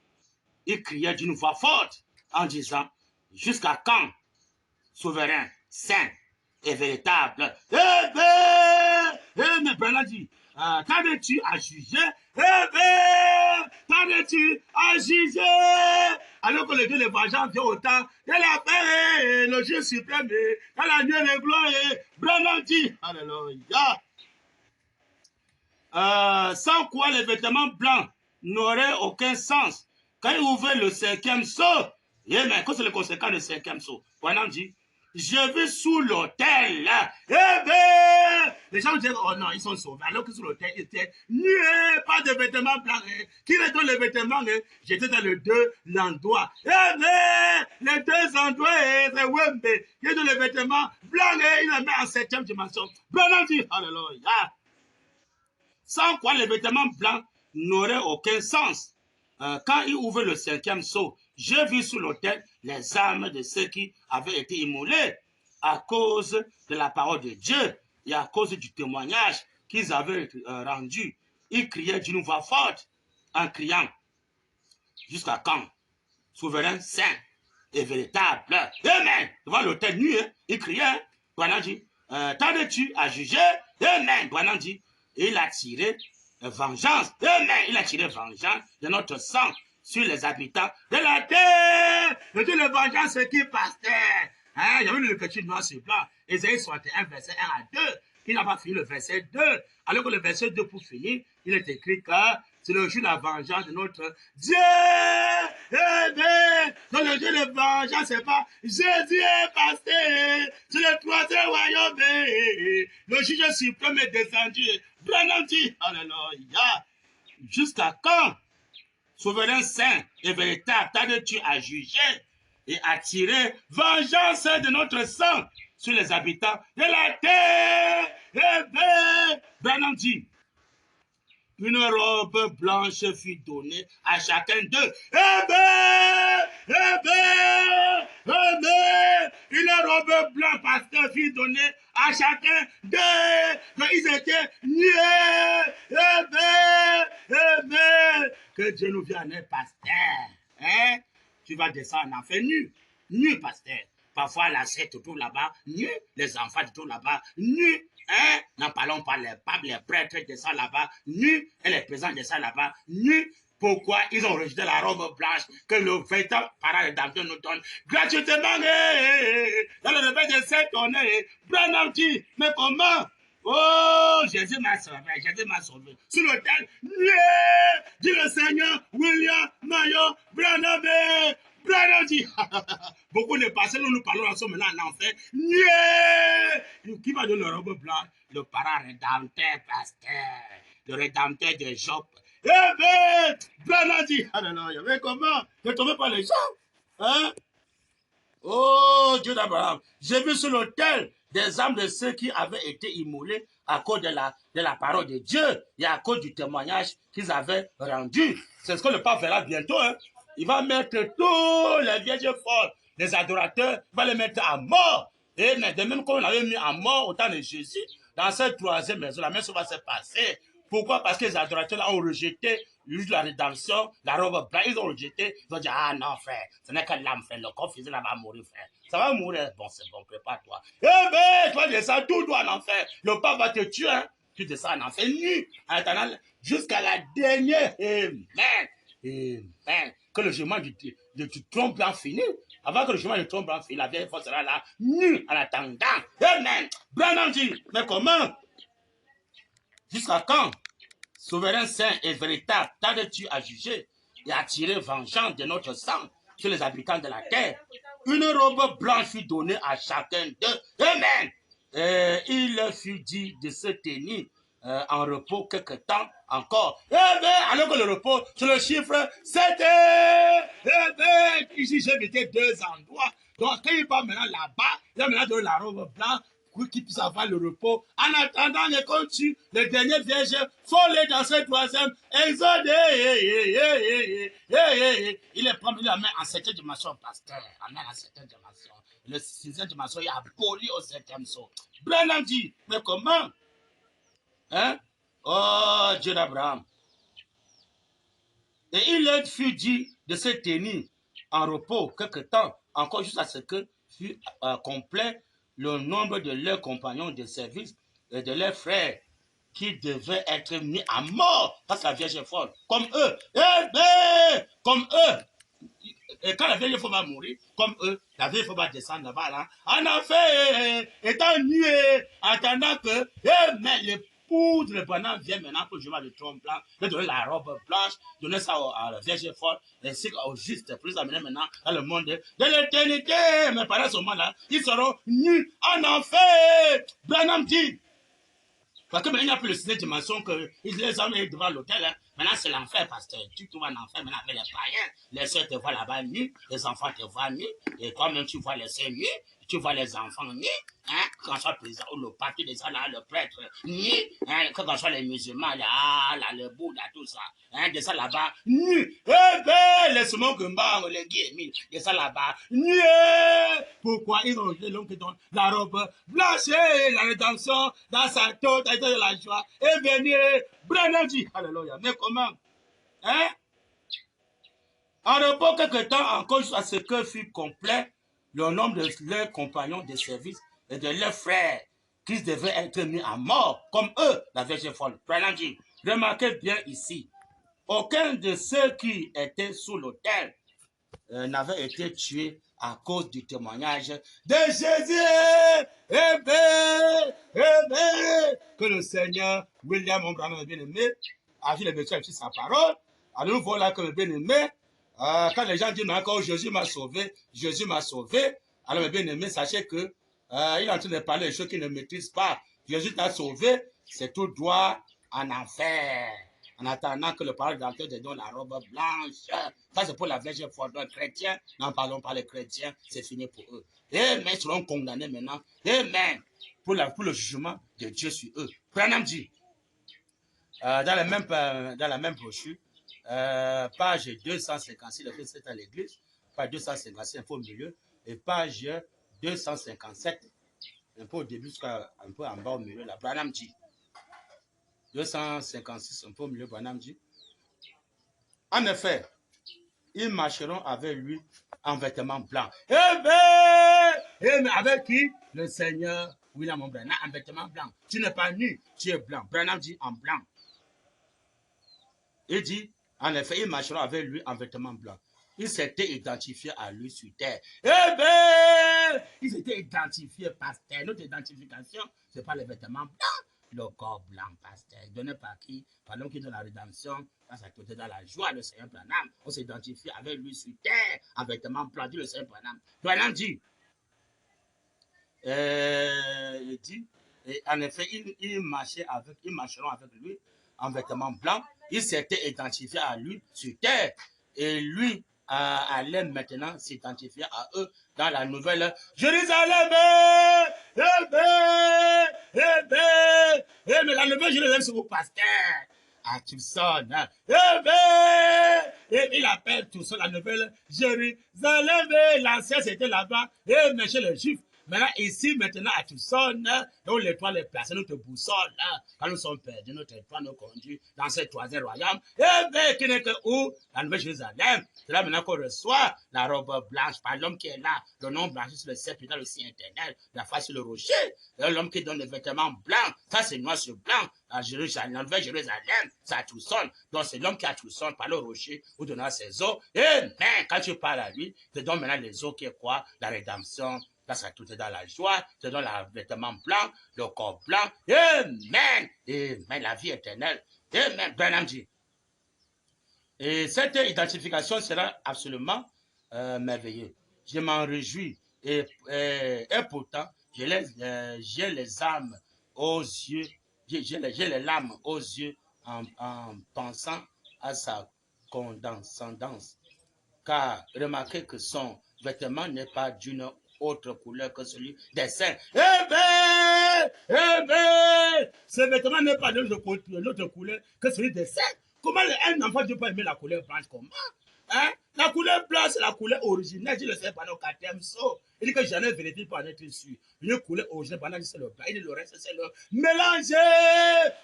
Ils criaient d'une voix forte en disant, jusqu'à quand, souverain, saint et véritable? Mais Branham dit, tardes-tu à juger? Tardes-tu à juger? Alors que le Dieu de vengeance vient au temps de la paix, le Dieu suprême, dans la nuit de gloire, Branham dit, alléluia. Sans quoi les vêtements blancs n'auraient aucun sens. Quand il ouvre le 5e sceau, mais quoi c'est le conséquent du 5e sceau? Branham dit, je vais sous l'autel. Les gens disent, oh non, ils sont sauvés. Alors que sous l'autel, ils étaient nus, pas de vêtements blancs. Qui les donne les vêtements? J'étais dans les deux endroits. Les deux endroits, c'est Wembe. Qui donne les vêtements blancs, il les met en 7e dimension. Branham dit, alléluia. Sans quoi les vêtements blancs n'auraient aucun sens. Quand il ouvre le 5e sceau, j'ai vu sous l'autel les âmes de ceux qui avaient été immolés à cause de la parole de Dieu et à cause du témoignage qu'ils avaient rendu. Ils criaient d'une voix forte en criant, jusqu'à quand, souverain, saint et véritable. Amen. Devant l'autel nu, ils criaient. Branham dit, tardes-tu à juger? Amen. Branham dit, il a tiré vengeance. Amen. Il a tiré vengeance de notre sang sur les habitants de la terre. Le Dieu de vengeance, c'est qui, pasteur? Il y avait le petit noir sur blanc. Ésaïe 61, verset 1 à 2. Il n'a pas fini le verset 2. Alors que le verset 2, pour finir, il est écrit que c'est le jour de la vengeance de notre Dieu. Donc le Dieu de vengeance, c'est pas Jésus est passé. C'est le 3e royaume. Le juge suprême est descendu. Branham dit, alléluia. Jusqu'à quand, souverain saint et véritable, tardes-tu à juger et à tirer vengeance de notre sang sur les habitants de la terre? Branham dit, une robe blanche fut donnée à chacun d'eux. Une robe robe blanche, pasteur, fut donnée à chacun d'eux. Ils étaient nus. Que Dieu nous vienne, pasteur. Hein? Tu vas descendre en enfer nu. Nu, pasteur. Parfois, la secte autour là-bas, nu. Les enfants autour là-bas, nu. Hein? N'en parlons pas, les papes, les prêtres descendent là-bas, nus. Et les présents descendent là-bas, nus. Pourquoi ils ont rejeté la robe blanche que le véritable parent rédempteur nous donne gratuitement dans le réveil de cette année. Branham dit, mais comment? Oh, Jésus m'a sauvé, Jésus m'a sauvé. Sur l'autel, dit le Seigneur, William Mayo Branham. Branham dit, beaucoup de personnes, nous parlons ensemble maintenant en enfer. Qui va donner la robe blanche? Le parent rédempteur, pasteur. Le rédempteur de Job. Eh bien, Branham dit, alléluia, mais comment? Ne tombez pas les gens. Hein? Oh, Dieu d'Abraham. J'ai vu sur l'autel des âmes de ceux qui avaient été immolés à cause de la parole de Dieu et à cause du témoignage qu'ils avaient rendu. C'est ce que le pape verra bientôt. Hein? Il va mettre tous les vierges folles, les adorateurs, il va les mettre à mort. Et de même comme on avait mis à mort au temps de Jésus, dans cette troisième maison, la même chose va se passer. Pourquoi? Parce que les adorateurs ont rejeté la rédemption, la robe blanche, ils ont rejeté. Ils ont dit, ah non, frère, ce n'est que l'âme, frère, le corps physique va mourir, frère. Ça va mourir. Bon, c'est bon, prépare-toi. Eh bien, tu vas descendre tout droit en enfer. Le pape va te tuer, hein. Tu descends en enfer nu, en attendant jusqu'à la dernière. Amen. Amen. Que le jugement du trône blanc finisse. Avant que le jugement du trône blanc finisse, la vieille force sera là, nue, en attendant. Amen. Branham dit, mais comment? Jusqu'à quand? Souverain saint et véritable, tardes-tu à juger et à tirer vengeance de notre sang sur les habitants de la terre? Une robe blanche fut donnée à chacun d'eux. Amen. Il fut dit de se tenir en repos quelque temps encore. Alors que le repos, c'est le chiffre 7. Ici, j'ai mis 2 endroits. Donc, quand il va maintenant là-bas, il va maintenant donner la robe blanche pour qu'il puisse avoir le repos. En attendant, les continue, les derniers vierges folles dans ce troisième exode. Il est promis la main en 7e dimension, pasteur. Amen, en 7e dimension. Le 6e dimension, il a aboli au 7e saut. Branham dit, mais comment? Hein? Oh, Dieu d'Abraham. Et il fut dit de se tenir en repos quelque temps, encore jusqu'à ce que fût complet le nombre de leurs compagnons de service et de leurs frères qui devaient être mis à mort parce que la Vierge folle, comme eux. Comme eux. Et quand la Vierge folle va mourir, comme eux, la Vierge folle va descendre là-bas, là, en enfer, étant nuée, attendant que, mais les poudres de Branham viennent maintenant pour jouer le trône blanc, de donner la robe blanche, donner ça à la Vierge folle, ainsi qu'au juste, pour les amener maintenant dans le monde de l'éternité. Mais pendant ce moment-là, ils seront nus en enfer. Branham dit, parce que maintenant, il n'y a plus le 6e dimension que les hommes sont devant l'autel. Hein. Maintenant, c'est l'enfer, pasteur. Tu te vois en enfer maintenant avec les païens. Les soeurs te voient là-bas nus, les enfants te voient nus, et toi-même, tu vois les soeurs nus, tu vois les enfants nus, hein, quand soit président, ou le parti des là, le prêtre nus, hein, quand soit les musulmans, là, le Bouddha, tout ça, hein, de ça là-bas, nus. Eh ben, les Sumogumba, les Guémines, de ça là-bas, nus. Pourquoi ils ont rejeté l'homme qui donne la robe blanche, la rédemption dans sa totalité de la joie, et venir, Branham dit, alléluia, mais comment? Hein? En repos quelque temps encore jusqu'à ce que fût complet le nombre de leurs compagnons de service et de leurs frères qui devaient être mis à mort, comme eux, la Vierge folle. Branham dit, remarquez bien ici, aucun de ceux qui étaient sous l'autel n'avait été tué à cause du témoignage de Jésus. Que le Seigneur, William, mon grand bien-aimé, a vu les messieurs avec sa parole. Alors voilà que le bien-aimé, quand les gens disent encore Jésus m'a sauvé, Jésus m'a sauvé, alors mes bien-aimés, sachez que il est en train de parler des choses qu'il ne maîtrise pas. Jésus t'a sauvé, c'est tout droit en enfer. En attendant que le parole d'entrée te donne la robe blanche. Ça, c'est pour la Vierge folle. Les chrétiens, n'en parlons pas, les chrétiens, c'est fini pour eux. Amen, ils seront condamnés maintenant. Amen. Pour le jugement de Dieu sur eux. Branham dit, dans la même brochure, page 256, le fait c'est à l'église, page 256, info au milieu, et page 257, un peu au début jusqu'à un peu en bas au milieu, là, Branham dit. 256, un peu au milieu, Branham dit. En effet, ils marcheront avec lui en vêtements blancs. Mais avec qui? Le Seigneur William Branham en vêtements blancs. Tu n'es pas nu, tu es blanc. Branham dit en blanc. Il dit, en effet, ils marcheront avec lui en vêtements blancs. Ils s'étaient identifiés à lui sur terre. Ils étaient identifiés, pasteur. Notre identification, ce n'est pas les vêtements blancs. Le corps blanc, pasteur, donné par qui? Par l'homme qui est dans la rédemption, dans sa côté, dans la joie, le Seigneur Branham. On s'identifie avec lui sur terre, en vêtements blancs, dit le Seigneur Branham. Branham dit, il dit, et en effet, ils marcheront avec lui en vêtements blancs. Ils s'étaient identifiés à lui sur terre. Et lui allait maintenant s'identifier à eux dans la nouvelle Jérusalem. Mais la nouvelle Jérusalem, c'est au pasteur. À Tucson. Et il appelle Tucson la nouvelle Jérusalem. L'ancien, c'était là-bas. Et mais chez les Juifs. Maintenant, ici, maintenant, à Tucson, où l'étoile est placée, notre boussole, quand nous sommes perdus, notre étoile nous conduit dans ce troisième royaume. Et qui n'est que où? La Nouvelle Jérusalem. C'est là maintenant qu'on reçoit la robe blanche par l'homme qui est là, le nom blanchi sur le sceptre dans le ciel éternel, la face sur le rocher. L'homme qui donne les vêtements blancs, ça c'est noir sur blanc. La Nouvelle Jérusalem, c'est à Tucson. Donc c'est l'homme qui est à Tucson par le rocher, où donnera ses eaux. Et mais quand tu parles à lui, tu te donnes maintenant les eaux qui est quoi? La rédemption. Là, ça tout est dans la joie, c'est dans le vêtement blanc, le corps blanc. Amen. Amen. La vie éternelle. Amen. Branham dit. Et cette identification sera absolument merveilleuse. Je m'en réjouis. Et pourtant, j'ai les âmes aux yeux, j'ai les larmes aux yeux en pensant à sa condescendance. Car remarquez que son vêtement n'est pas d'une autre couleur que celui des saints. Ce vêtement n'est pas de l'autre couleur que celui des saints. Comment un enfant ne peut pas aimer la couleur blanche? Comment? Hein? La couleur blanche, c'est la couleur originelle. Je le sais pendant le 4e saut. Il dit que j'en ai vérité pour en être sûr. Une couleur originelle, pendant que c'est le blanc. Il dit le reste, c'est le mélangé.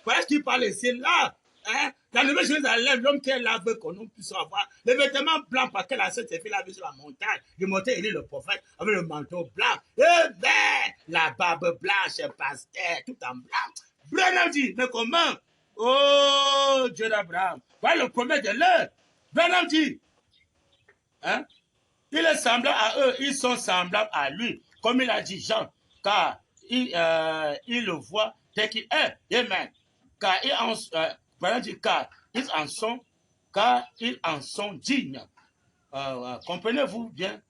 Voilà ce qu'il parle ici là. Hein? Dans le Nouvelle Jérusalem, l'homme qui est là veut qu'on puisse avoir les vêtements blancs parce que la Sainte Fille l'a vu sur la montagne. Il montait, il est le prophète avec le manteau blanc. Eh bien, la barbe blanche, pasteur, tout en blanc. Branham dit, mais comment? Oh, Dieu d'Abraham. Voilà le premier de l'heure. Branham dit, hein? Il est semblable à eux, ils sont semblables à lui, comme il a dit Jean, car il le voit tel qu'il est. Amen. Car ils en sont dignes. Comprenez-vous bien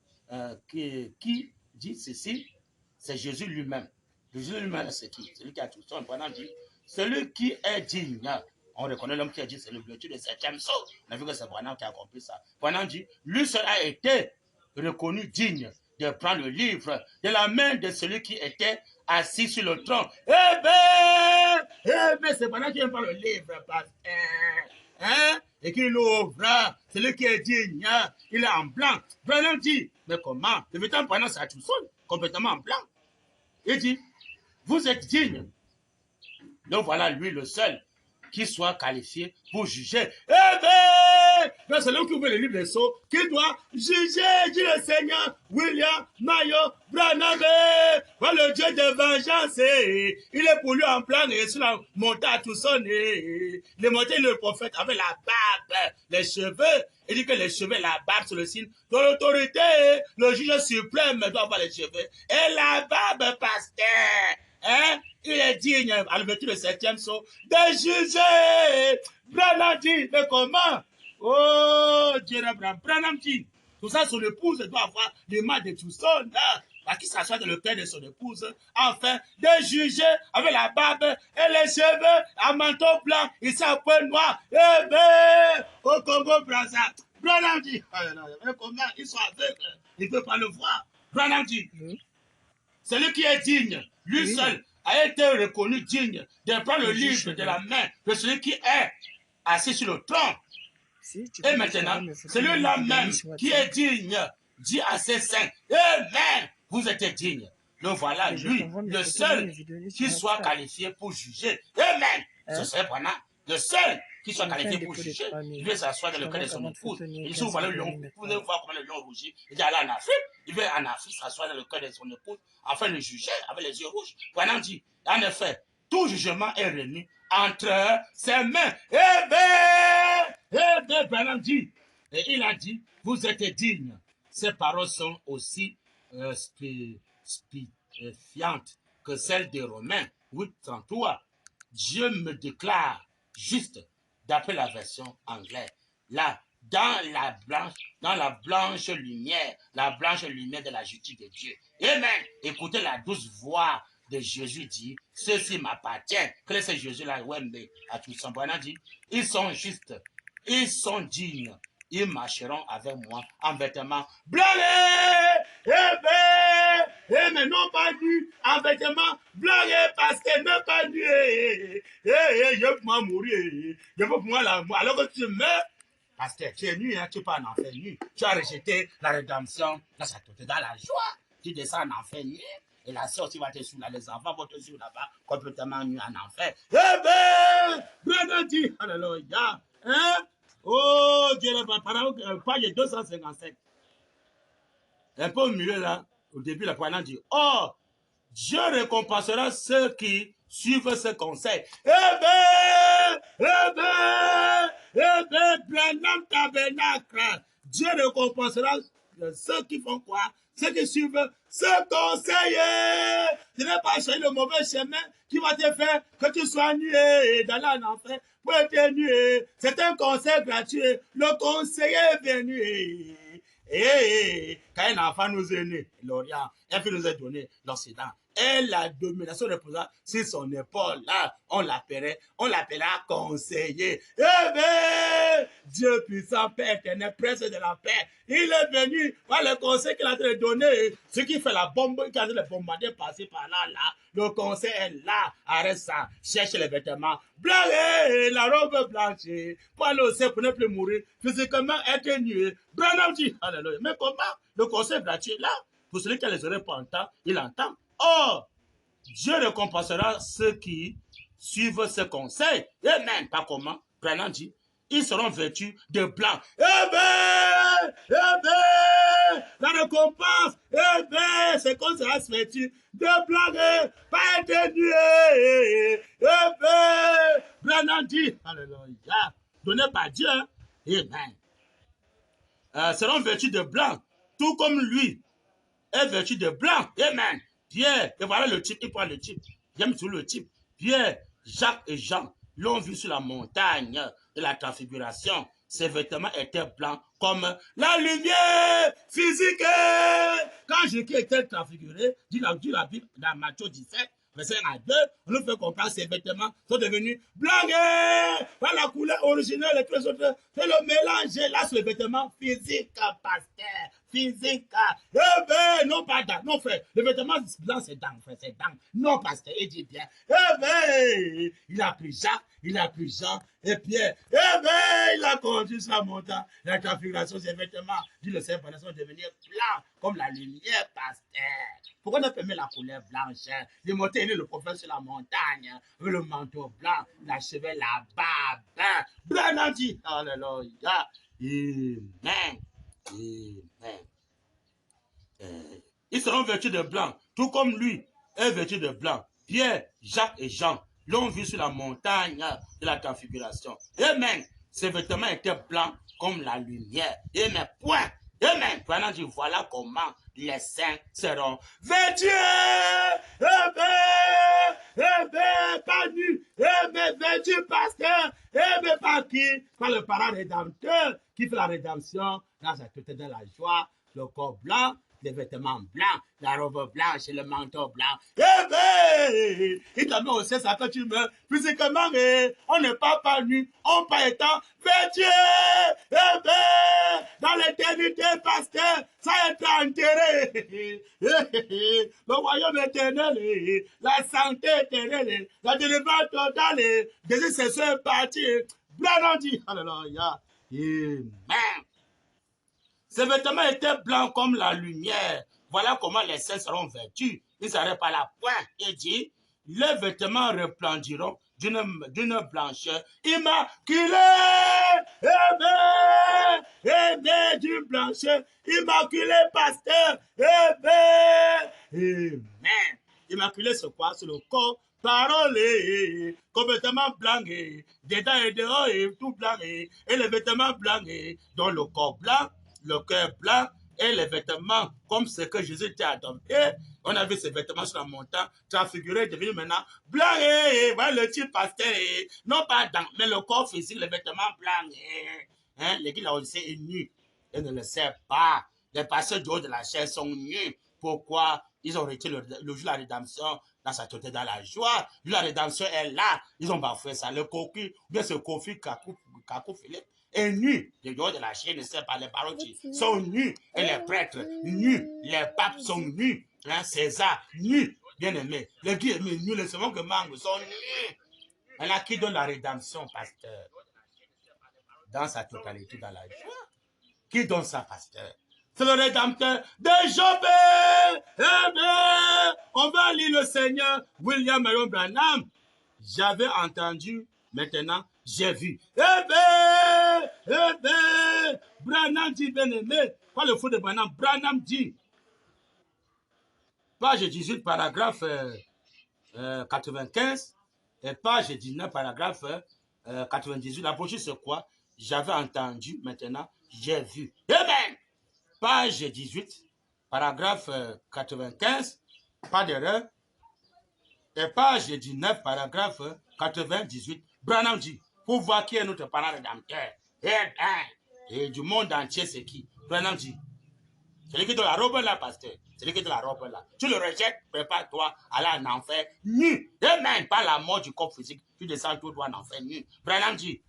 qui dit ceci? C'est Jésus lui-même. Jésus lui-même, c'est qui? Celui qui a tout son. Branham dit, celui qui est digne. On reconnaît l'homme qui a dit, c'est le bleutu de 7e saut. On a vu que c'est Branham qui a compris ça. Branham dit, lui seul a été reconnu digne de prendre le livre de la main de celui qui était assis sur le trône. Eh bien, c'est Branham qui vient prendre le livre, pasteur. Hein? Et qui l'ouvre, celui qui est digne, hein? Il est en blanc. Branham dit, mais comment? Le vêtement Branham, c'est à tout seul, complètement en blanc. Il dit, vous êtes digne. Donc voilà, lui le seul qui soit qualifié pour juger. Eh bien, c'est l'homme qui ouvre le livre des sceaux qui doit juger, dit le Seigneur William Mayo Branham. Voilà le Dieu de vengeance. Il est pour lui en plan et sur la montagne tout son. Les montagnes, le prophète avec la barbe, les cheveux. Il dit que les cheveux, la barbe, c'est le signe de l'autorité. Le juge suprême doit avoir les cheveux. Et la barbe, pasteur. Hein? Il est digne, à l'ouverture du 7e saut, de juger. Branham dit, mais comment? Oh, Dieu d'Abraham. Branham dit, tout ça, son épouse doit avoir les mains de Tucson, hein, parce qu'il s'assoit dans le cœur de son épouse, afin de juger avec la barbe et les cheveux, un manteau blanc, il s'est un peu noir. Eh bien, au Congo, Brazza. Branham dit, mais comment? Ils sont aveugles, ils ne peuvent pas le voir. Branham dit, celui qui est digne, lui seul, a été reconnu digne de prendre le livre de la main de celui qui est assis sur le trône. Et maintenant, celui-là même qui est digne dit à ses saints, Amen, vous êtes digne. Le voilà, lui, le seul qui soit qualifié pour juger. Amen. Ce serait pendant le seul qui soit qualifié pour juger. Il veut s'asseoir dans le cœur de son épouse. Et si vous voyez le lion, vous pouvez voir comment le lion rougit. Il est allé en Afrique. Il veut en Afrique s'asseoir dans le cœur de son épouse afin de le juger avec les yeux rouges. Pendant dit, en effet, tout jugement est remis entre ses mains. Branham dit, et il a dit, vous êtes dignes. Ces paroles sont aussi spécifiantes que celles des Romains 8:33. Dieu me déclare juste, d'après la version anglaise, là, dans la blanche lumière de la justice de Dieu. Amen. Écoutez la douce voix de Jésus dit, ceci m'appartient. Quel est ce Jésus-là? Ouais, mais à tout son bon dit, ils sont justes, ils sont dignes, ils marcheront avec moi en vêtements blancs. Mais non pas nus, en vêtements blancs, parce que non pas nus. Je veux moi mourir, je veux moi la mort. Alors que tu meurs, parce que tu es nu, hein, tu pars en enfer nu. Tu as rejeté la rédemption, là ça te dans la joie. Tu descends en enfer nu. Et la sœur aussi va te suivre là, les enfants vont te suivre là-bas, complètement nus en enfer. Dit, alléluia. Hein? Oh, Dieu, page 255. Un peu au milieu là, au début, la parole dit, oh, Dieu récompensera ceux qui suivent ce conseil. Branham Tabernacle. Dieu récompensera ceux qui font quoi? Ceux qui suivent ce conseil. Ce n'est pas choisir le mauvais chemin qui va te faire que tu sois nué dans l'enfer pour être nué. C'est un conseil gratuit. Le conseiller est venu. Quand un enfant nous est né, l'Orient, un fils nous est donné, l'Occident, et la domination reposera sur son épaule, là, on l'appellera conseiller. Dieu puissant, Père éternel, prince de la paix, il est venu par le conseil qu'il a donné, ce qui fait la bombe, qui a le bombarder passer par là, le conseil est là, arrête ça, cherche les vêtements blancs, la robe blanche, pour aller au ciel pour ne plus mourir, physiquement être nu. Branham dit, alléluia, mais comment le conseil gratuit là, pour celui qui a les oreilles pour entendre, il entend. Oh, Dieu récompensera ceux qui suivent ce conseil. Amen. Pas comment? Branham dit, ils seront vêtus de blanc. La récompense, c'est qu'on sera vêtu de blanc, pas être nu. Branham dit, alléluia, donné par Dieu. Amen. Seront vêtus de blanc, tout comme lui est vêtu de blanc. Amen. Pierre, et voilà le type, il prend le type. J'aime tout le type. Pierre, Jacques et Jean l'ont vu sur la montagne de la transfiguration. Ses vêtements étaient blancs comme la lumière physique. Quand Jésus était transfiguré, dit la Bible dans Matthieu 17, verset 1 à 2, on nous fait comprendre que ses vêtements sont devenus blancs. Par la couleur originelle et tous les autres, c'est le mélange. Là, c'est le vêtement physique, pasteur. Physique. Non, pas dents. Non, frère. Le vêtement blanc, c'est dents, frère. C'est dents. Non, pasteur. Il dit bien. Il a pris Jacques, il a pris Jean et Pierre. Il a conduit sur la montagne. La transfiguration, ses vêtements, dit le Seigneur, sont devenus blancs comme la lumière, pasteur. Pourquoi ne pas mettre la couleur blanche? Il est monté, il est le prophète sur la montagne, avec le manteau blanc, la cheveux, la barbe. Branham dit, alléluia. Amen. Amen. Ils seront vêtus de blanc, tout comme lui est vêtu de blanc. Pierre, Jacques et Jean l'ont vu sur la montagne de la transfiguration. Amen. Ses vêtements étaient blancs comme la lumière. Amen. Point. Amen. Pendant dit, voilà comment les saints seront vêtus. Pas nus. Vêtus parce que, par qui? Par le parent rédempteur qui fait la rédemption dans sa tête de la joie, le corps blanc, les vêtements blancs, la robe blanche et le manteau blanc. Il t'a mis aussi ça quand tu meurs. Physiquement, on n'est pas nu, on pas étant vêtu. Dans l'éternité, pasteur, ça est enterré. Le royaume éternel, la santé éternelle, la délivrance totale, Jésus c'est ce parti. Branham dit, alléluia. Amen. Ses vêtements étaient blancs comme la lumière Voilà comment les saints seront vêtus. Ils s'arrêtent par la pointe. Il dit, les vêtements resplendiront d'une blancheur immaculée. Amen, d'une blancheur immaculée, pasteur. Amen. Immaculé, c'est quoi? C'est le corps. Parole complètement blanc, dedans et dehors et tout blanc, et les vêtements blancs, dans le corps blanc, le cœur blanc, et les vêtements comme ce que Jésus t'a adopté. On a vu ces vêtements sur la montagne, transfiguré, devenu maintenant blanc, voilà le type pasteur, non pas dans, mais le corps physique, les vêtements blancs, hein, l'église là aussi est nue, elle ne le sait pas. Les pasteurs du haut de la chair sont nus. Pourquoi? Ils ont retiré le jour de la rédemption dans sa totalité, dans la joie. La rédemption est là. Ils ont bafoué ça. Le cocu, bien ce Kofi Kakou Philippe, est nu. Les dehors de la chaîne ne sait pas, les parotis sont nus. Et les prêtres, nus. Les papes sont nus. Hein, César, nus. Bien aimé. Les guillemets nus, les seconds que mangue sont nus. Elle a qui donne la rédemption, pasteur? Dans sa totalité, dans la joie. Qui donne ça, pasteur? C'est le Rédempteur de Jobé. On va lire le Seigneur William Marion Branham. J'avais entendu, maintenant j'ai vu. Branham dit, bien aimé, pas le fou de Branham. Branham dit, page 18, paragraphe 95, et page 19, paragraphe 98. La prochaine, c'est quoi? J'avais entendu, maintenant j'ai vu. Amen. Page 18, paragraphe 95, pas d'erreur. Et page 19, paragraphe 98, Branham dit, pour voir qui est notre parent rédempteur. Et du monde entier, c'est qui? Branham dit, c'est lui qui te la robe là, pasteur. C'est lui qui te la robe là. Tu le rejettes, prépare-toi à aller en enfer nu. Et même pas la mort du corps physique, tu descends tout droit en enfer nu. Branham dit,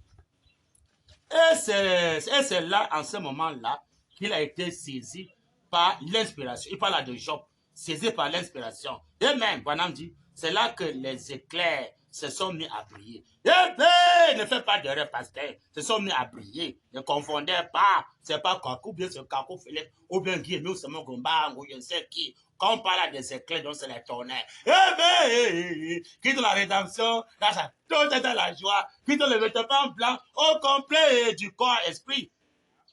et c'est là, en ce moment-là, qu'il a été saisi par l'inspiration. Il parle de Job, saisi par l'inspiration. Et même, Branham dit, c'est là que les éclairs se sont mis à briller. Eh bien, ne fais pas d'erreur, pasteur. Se sont mis à briller. Ne confondez pas. C'est pas Kakou, bien ce Kakou Philippe, ou bien Guillemot, c'est mon Gomba, ou je ne sais qui. Quand on parle des éclairs, donc c'est les tonnerres. Eh bien, qui de la rédemption, dans sa totalité dans la joie, qui de le vêtement blanc, au complet du corps, esprit.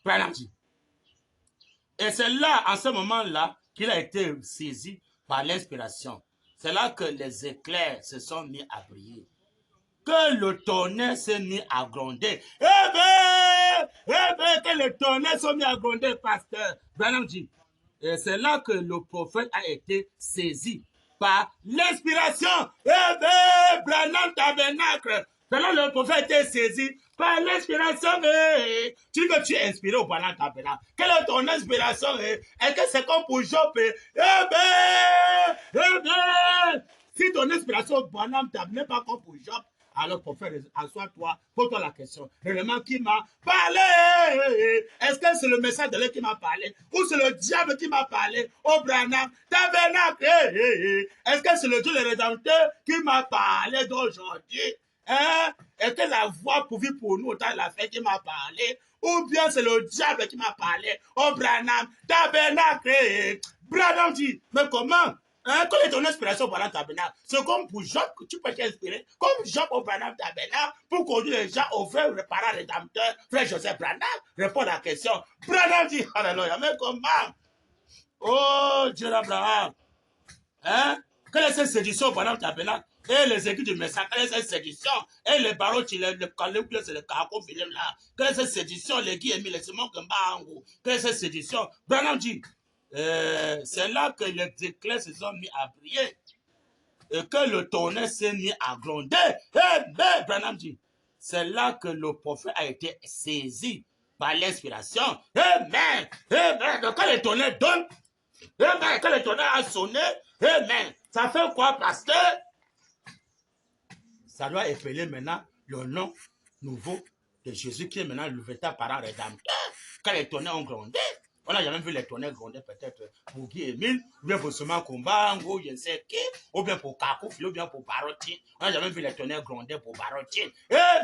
Branham dit. Et c'est là, en ce moment-là, qu'il a été saisi par l'inspiration. C'est là que les éclairs se sont mis à briller. Que le tonnerre s'est mis à gronder. Que le tonnerre s'est mis à gronder, pasteur. Branham dit. Et c'est là que le prophète a été saisi par l'inspiration. Branham Tabernacle. C'est là que le prophète a été saisi par l'inspiration. Tu dis que tu es inspiré au Branham Tabernacle. Quelle est ton inspiration? Est-ce que c'est comme pour Job? Si ton inspiration au Branham Tabernacle n'est pas comme pour Job, alors, prophète, assois-toi, pose-toi la question. Réellement, qui m'a parlé? Est-ce que c'est le message de l'Église qui m'a parlé? Ou c'est le diable qui m'a parlé? Au Branham Tabernacle. Est-ce que c'est le Dieu le Rédempteur qui m'a parlé d'aujourd'hui? Est-ce que la voix pourvue pour nous autant la fête qui m'a parlé? Ou bien c'est le diable qui m'a parlé? Au Branham Tabernacle. Branham dit, mais comment? Quelle est ton inspiration au Branham Tabernacle? C'est comme pour Job que tu peux t'inspirer, comme Job au Branham Tabernacle, pour conduire les gens au vrai parent rédempteur, frère Joseph Branham. Répond à la question. Branham dit, alléluia, mais comment? Oh, Dieu d'Abraham. Quelle est cette séduction au Branham Tabernacle? Et les églises du message, quelle est cette séduction? Et les barreaux, le calé, c'est le caracon, là. Quelle est cette séduction? Les guillemets, les simons, quelle est cette séduction? Branham dit, c'est là que les éclairs se sont mis à briller et que le tonnerre s'est mis à gronder. Branham dit, c'est là que le prophète a été saisi par l'inspiration. Amen. Quand le tonnerre donne, quand le tonnerre a sonné, ça fait quoi, pasteur? Ça doit épeler maintenant le nom nouveau de Jésus qui est maintenant le véritable parent rédempteur. Quand les tonnerres ont grondé, on n'a jamais vu les tonnerres gronder peut-être pour Guy Emile, ou bien pour Soma Kumba, ou je ne sais qui, ou bien pour Kakou, ou bien pour Barotin. On n'a jamais vu les tonnerres gronder pour Barotin.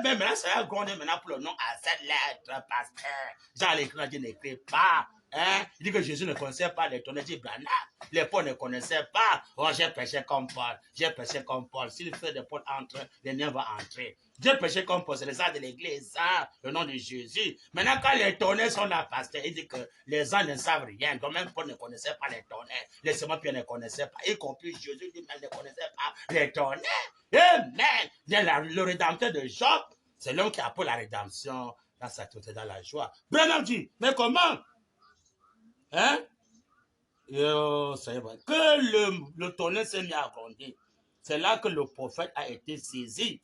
Mais maintenant, ça a grondé maintenant pour le nom à cette lettre, pasteur. Jean l'écrit, Dieu n'écrit pas. Il dit que Jésus ne connaissait pas les tonnerres, dit Branham. Les Paul ne connaissaient pas. Oh, j'ai péché comme Paul. J'ai péché comme Paul. Si le feu de Paul entre, le mien va entrer. J'ai péché comme Paul. C'est le sang de l'église, ça, le nom de Jésus. Maintenant, quand les tonnerres sont là, pasteur, il dit que les gens ne savent rien. Donc, même Paul ne connaissait pas les tonnerres. Les Simon Pierre ne connaissaient pas. Y compris Jésus lui-même ne connaissait pas les tonnerres. Amen. Le rédempteur de Job, c'est l'homme qui a pour la rédemption dans sa totalité, dans la joie. Branham dit, mais comment? Hein? Que le tonnerre s'est mis à gronder. C'est là que le prophète a été saisi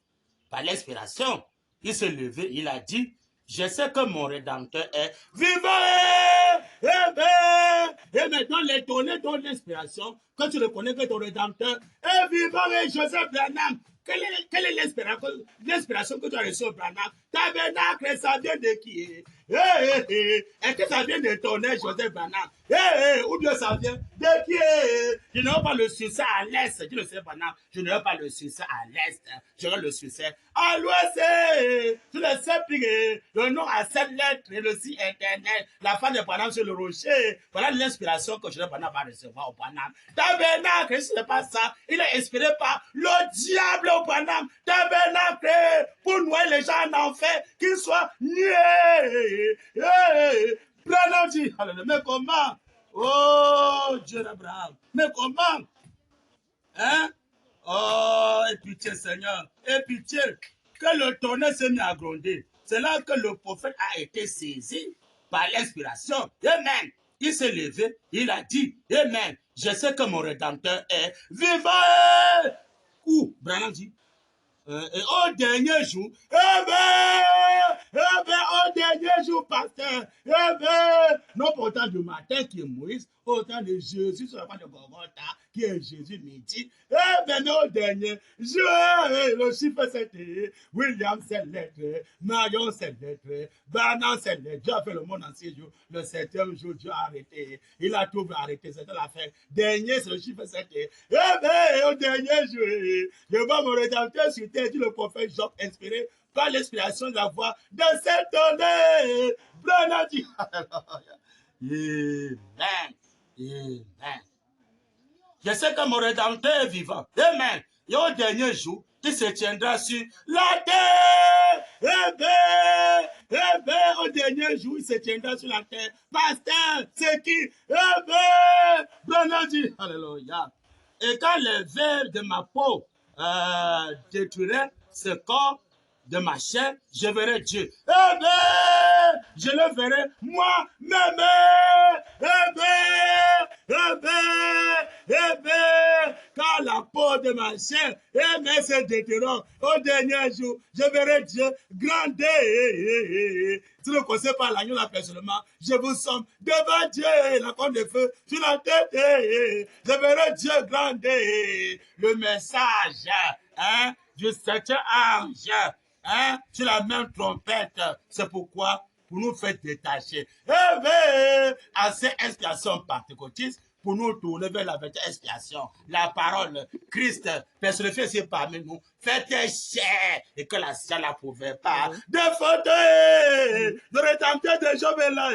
par l'inspiration. Il s'est levé, il a dit, je sais que mon rédempteur est vivant. Et maintenant, les tonnerres donnent l'inspiration. Quand tu reconnais que ton rédempteur est vivant, et Joseph Branham, quelle est l'inspiration que tu as reçue au Branham? Tabernacle, ça vient de qui? Est-ce que ça vient de tonnerre, Joseph Branham? Ou bien ça vient de qui? Je n'aurai pas le succès à l'est. Tu le sais, Branham. Je n'aurai pas le succès à l'est. J'aurai le succès à l'ouest. Tu le sais, puis le nom à 7 lettres est le si éternel. La femme de Branham sur le rocher. Voilà l'inspiration que Joseph Branham va recevoir au Branham. Tabernacle, ce n'est pas ça. Il est inspiré par le diable au Branham. Tabernacle, pour noyer les gens en enfer, qu'ils soient nués. Branham dit, mais comment? Oh, Dieu d'Abraham. Mais comment? Hein? Oh, et pitié, Seigneur. Et pitié, que le tonnerre s'est mis à gronder. C'est là que le prophète a été saisi par l'inspiration. Amen. Il s'est levé, il a dit, Amen. Je sais que mon rédempteur est vivant. Où? Branham dit, et au dernier jour, au dernier jour, pasteur, non pas autant du matin qui est Moïse, autant de Jésus sur la croix de Golgotha, qui est Jésus midi, mais au dernier jour, le chiffre 7, William 7 lettres, Marion 7 lettres, Barnum 7 lettres, Dieu a fait le monde en 6 jours, le 7e jour, Dieu a arrêté, il a tout arrêté, c'était la fin, dernier c'est le chiffre 7, au dernier jour, je vois mon rédempteur sur terre, dit le prophète Job, inspiré par l'inspiration de la voix de cette tonnerre. Branham dit, Amen. Amen. Je sais que mon rédempteur est vivant. Amen. Et au dernier jour, il se tiendra sur la terre. Amen. Au dernier jour, il se tiendra sur la terre. Pasteur, c'est qui? Amen. Branham dit, alléluia. Et quand les vers de ma peau détruiraient ce corps de ma chair, je verrai Dieu. Amen. Je le verrai moi-même. Quand la peau de ma chair, se détruira au dernier jour, je verrai Dieu grandé. Tu ne connais pas l'agneau là personnellement, je vous somme devant Dieu, la corne de feu sur la tête. Je verrai Dieu grandé. Le message du septième ange, sur la même trompette, c'est pourquoi pour nous faire détacher à ces expiations pentecôtistes, pour nous tourner vers la véritable expiation, la parole, Christ, personnifié ici parmi nous, faites chair, et que la chair ne pouvait pas défendre le rédempteur de Job est là,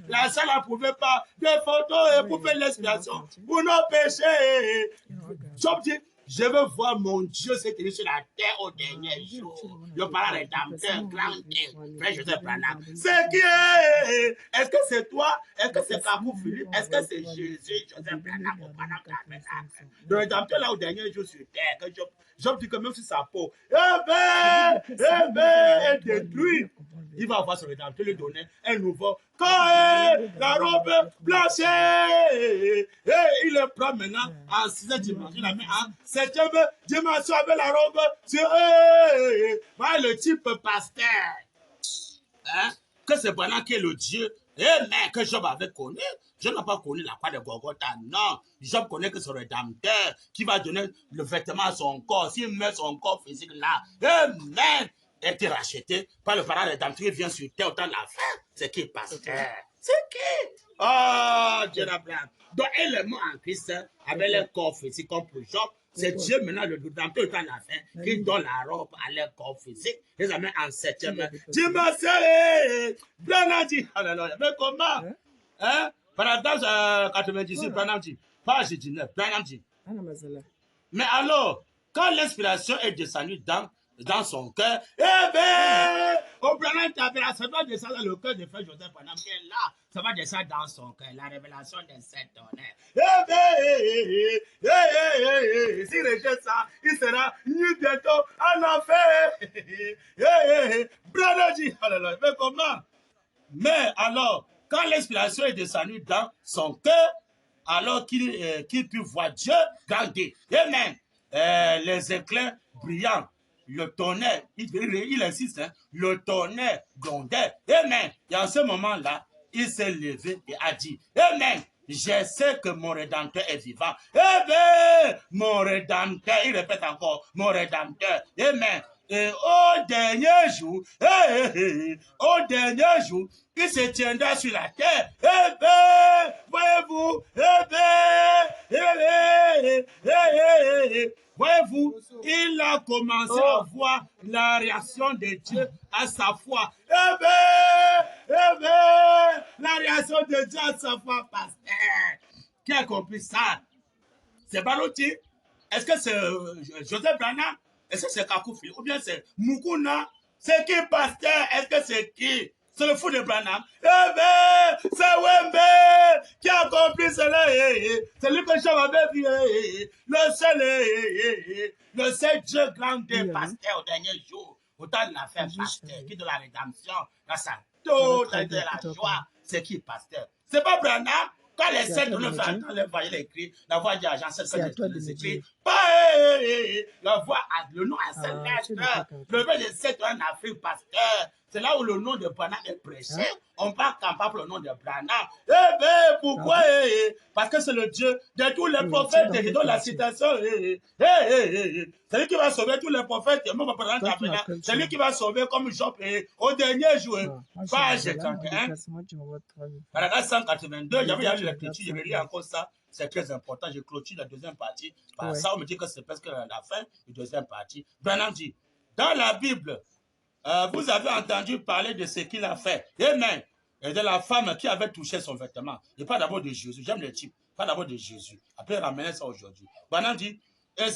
la chair ne pouvait pas défendre pour faire l'expiation, pour nos péchés. Job dit, je veux voir mon Dieu s'établir sur la terre au dernier jour. Le parent rédempteur, grand frère Joseph Branham. C'est qui? Est-ce que c'est toi? Est-ce que c'est Kabou Philippe? Est-ce que c'est Jésus, Joseph Branham ou Branham? Le rédempteur là au dernier jour sur terre, que Job dit que même sur sa peau, est détruit. Il va avoir son rédempteur, lui donner un nouveau corps, la robe blanche. Et il le prend maintenant en 6e dimension. Il la met en 7e dimension avec la robe sur eux. Voilà le type pasteur. Que c'est Branham qui est le Dieu. Mais que Job avait connu. Job n'a pas connu la croix de Golgotha. Non. Job connaît que son rédempteur qui va donner le vêtement à son corps. S'il met son corps physique là. Amen. A été racheté par le parent rédempteur qui vient sur terre au temps de la fin. C'est qui, pasteur? C'est qui? Oh, Dieu d'Abraham. Donc, élément en Christ, avec le corps physique comme pour Job, c'est Dieu maintenant, le rédempteur au temps de la fin, qui donne la robe à leur corps physique. Ils les amènent en 7e dimension. Branham dit, alléluia. Mais comment? Paragraphe 98, Branham dit, page 19, Branham dit. Mais alors, quand l'inspiration est descendue dans son cœur, eh bien, au Branham Tabera, ça va descendre dans le cœur de Frère Joseph Branham, qui est là, ça va descendre dans son cœur, la révélation des 7 tonnerres. Eh bien, s'il rejette ça, il sera nu bientôt en enfer. Branham dit, oh là là, mais comment? Mais alors, quand l'inspiration est descendue dans son cœur, alors qu'il put voir Dieu grandir. Amen. Les éclairs brillants, le tonnerre, il insiste, hein, le tonnerre grondait. Amen. Et en ce moment-là, il s'est levé et a dit, Amen. Je sais que mon Rédempteur est vivant. Eh bien, mon Rédempteur, il répète encore, mon Rédempteur. Amen. Et au dernier jour, au dernier jour, il se tiendra sur la terre. Eh bien, voyez-vous, voyez-vous, il a commencé à voir la réaction de Dieu à sa foi. La réaction de Dieu à sa foi, pasteur. Qui a compris ça? C'est Barouti? Est-ce que c'est Joseph Branham? Est-ce que c'est Kakoufi? Ou bien c'est Mukuna? C'est qui, pasteur? Est-ce que c'est qui? C'est le fou de Branham. C'est Wembe qui a compris cela. C'est lui que j'avais vu. Le seul Dieu grand des pasteurs au dernier jour. Autant de l'affaire pasteur qui de la rédemption, dans sa totalité de la joie. C'est qui, pasteur? C'est pas Branham. Quand les 7 tonnerres font entendre leur voix, il écrit, la voix d'agent, c'est les écrit. La voix, le nom à sa lettre. Le nom de 7 tonnerres en Afrique, pasteur. C'est là où le nom de Branham est prêché. On parle quand pas pour le nom de Branham. Eh bien, pourquoi? Parce que c'est le Dieu de tous les prophètes qui donne la citation. C'est lui qui va sauver tous les prophètes. C'est lui qui va sauver comme Job au dernier jour. Page 31. Paragraphe 182. J'avais lu l'écriture, je vais lire encore ça. C'est très important. Je clôture la deuxième partie. Par ça, on me dit que c'est presque la fin de la deuxième partie. Branham dit, dans la Bible, vous avez entendu parler de ce qu'il a fait. Amen. Et de la femme qui avait touché son vêtement. Et pas d'abord de Jésus. J'aime le type. Pas d'abord de Jésus. Après, ramener ça aujourd'hui. Branham dit, il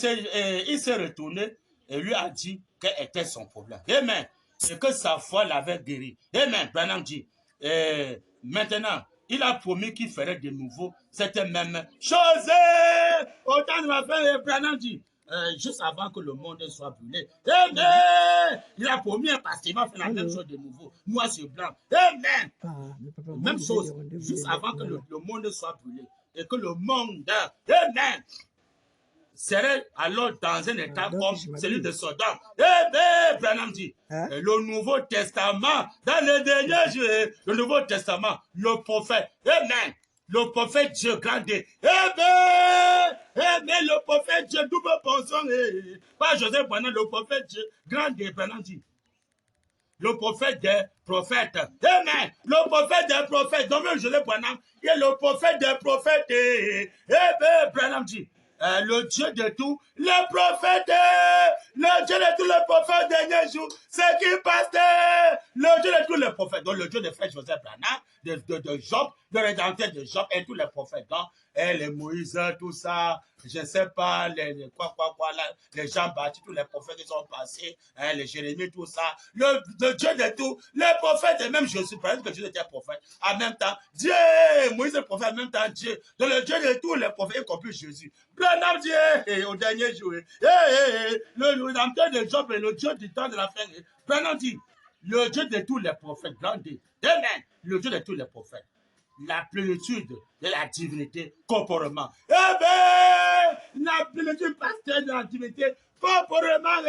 s'est retourné et lui a dit quel était son problème. Amen. Et que sa foi l'avait guéri. Amen. Branham dit, maintenant, il a promis qu'il ferait de nouveau cette même chose. Autant de ma femme, Branham dit, juste avant que le monde soit brûlé. Amen. Il a promis parce qu'il va faire la même chose de nouveau. Noir sur blanc. Amen. Même chose, juste avant que le monde soit brûlé. Et que le monde, amen, serait alors dans un état comme celui de Sodome. Amen. Branham dit, le Nouveau Testament, dans le dernier jour, le Nouveau Testament, le prophète, amen. Le prophète Dieu grandé. Le prophète Dieu double portion. Pas Joseph Branham, le prophète Dieu grandé. Branham dit. Le prophète des prophètes. Amen. Le prophète des prophètes. Donc même Joseph Branham, il est le prophète des prophètes. Branham dit. Le Dieu de tous les prophètes, le Dieu de tous les prophètes dernier jour, c'est qui pasteur, le Dieu de tous les prophètes, donc le Dieu de frère Joseph Branham, de Job, le rédempteur de Job et tous les prophètes, donc, et les Moïse, tout ça, je ne sais pas, les Jean-Baptiste, tous les prophètes qui sont passés, les Jérémie, tout ça, le Dieu de tous les prophètes, et même Jésus, par exemple, que Jésus était prophète, en même temps, Dieu, Moïse est prophète, en même temps, Dieu, donc le Dieu de tous les prophètes, y compris Jésus. Branham dit, au dernier jour, le rédempteur de Job et le Dieu du temps de la fin, Branham dit, le Dieu de tous les prophètes, grandé, amen, le Dieu de tous les prophètes, la plénitude de la divinité corporellement. La plénitude pasteur de la divinité corporellement,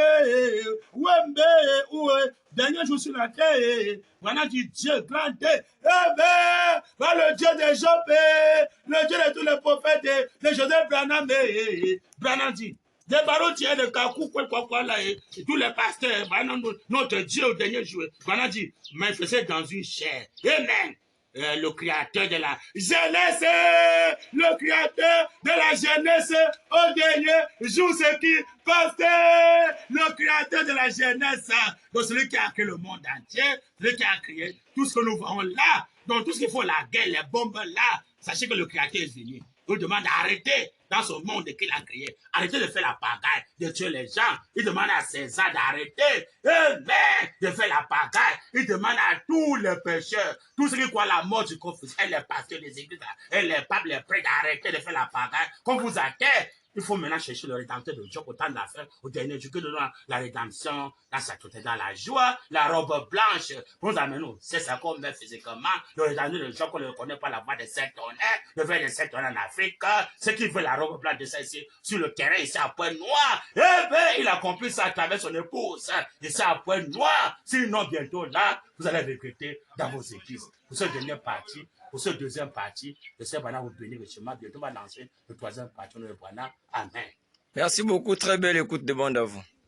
dernier jour sur la terre, Branham dit Dieu grandé, le Dieu de Job, le Dieu de tous les prophètes, le Joseph Branham, Branham dit, des baroutiers de Kakou, tous les pasteurs, notre Dieu au dernier jour, Branham dit, manifesté dans une chair. Amen. Le créateur de la jeunesse, le créateur de la jeunesse au dernier jour, c'est qui? Pasteur, le créateur de la jeunesse, donc celui qui a créé le monde entier, celui qui a créé tout ce que nous voyons là, Donc tout ce qu'il faut, la guerre, les bombes là, sachez que le Créateur est venu. Il demande d'arrêter dans ce monde qu'il a créé. Arrêtez de faire la pagaille, de tuer les gens. Il demande à César d'arrêter de faire la pagaille. Il demande à tous les pécheurs, tous ceux qui croient à la mort du Christ, et les pasteurs des églises, et les papes, les prêtres, d'arrêter de faire la pagaille. Quand vous attendez, il faut maintenant chercher le rédempteur de Dieu au temps d'affaires, au dernier jour, que nous donnons la rédemption, dans sa totalité, dans la joie, la robe blanche. Nous amenons, c'est ça qu'on met physiquement, le rédempteur de Dieu qu'on ne connaît pas la voix de Saint-Tonnerre, le verre de Saint-Tonnerre en Afrique, ceux qui veulent la robe blanche de ça ici, sur le terrain, ici à point noir, eh bien, il a compris ça à travers son épouse, ici à point noir. Sinon, bientôt là, vous allez regretter dans vos églises. Pour ce dernier parti, pour ce deuxième parti, le Seigneur va vous bénir richement. Bientôt, on va lancer le troisième parti. Amen. Merci beaucoup. Très belle écoute. Demande à vous.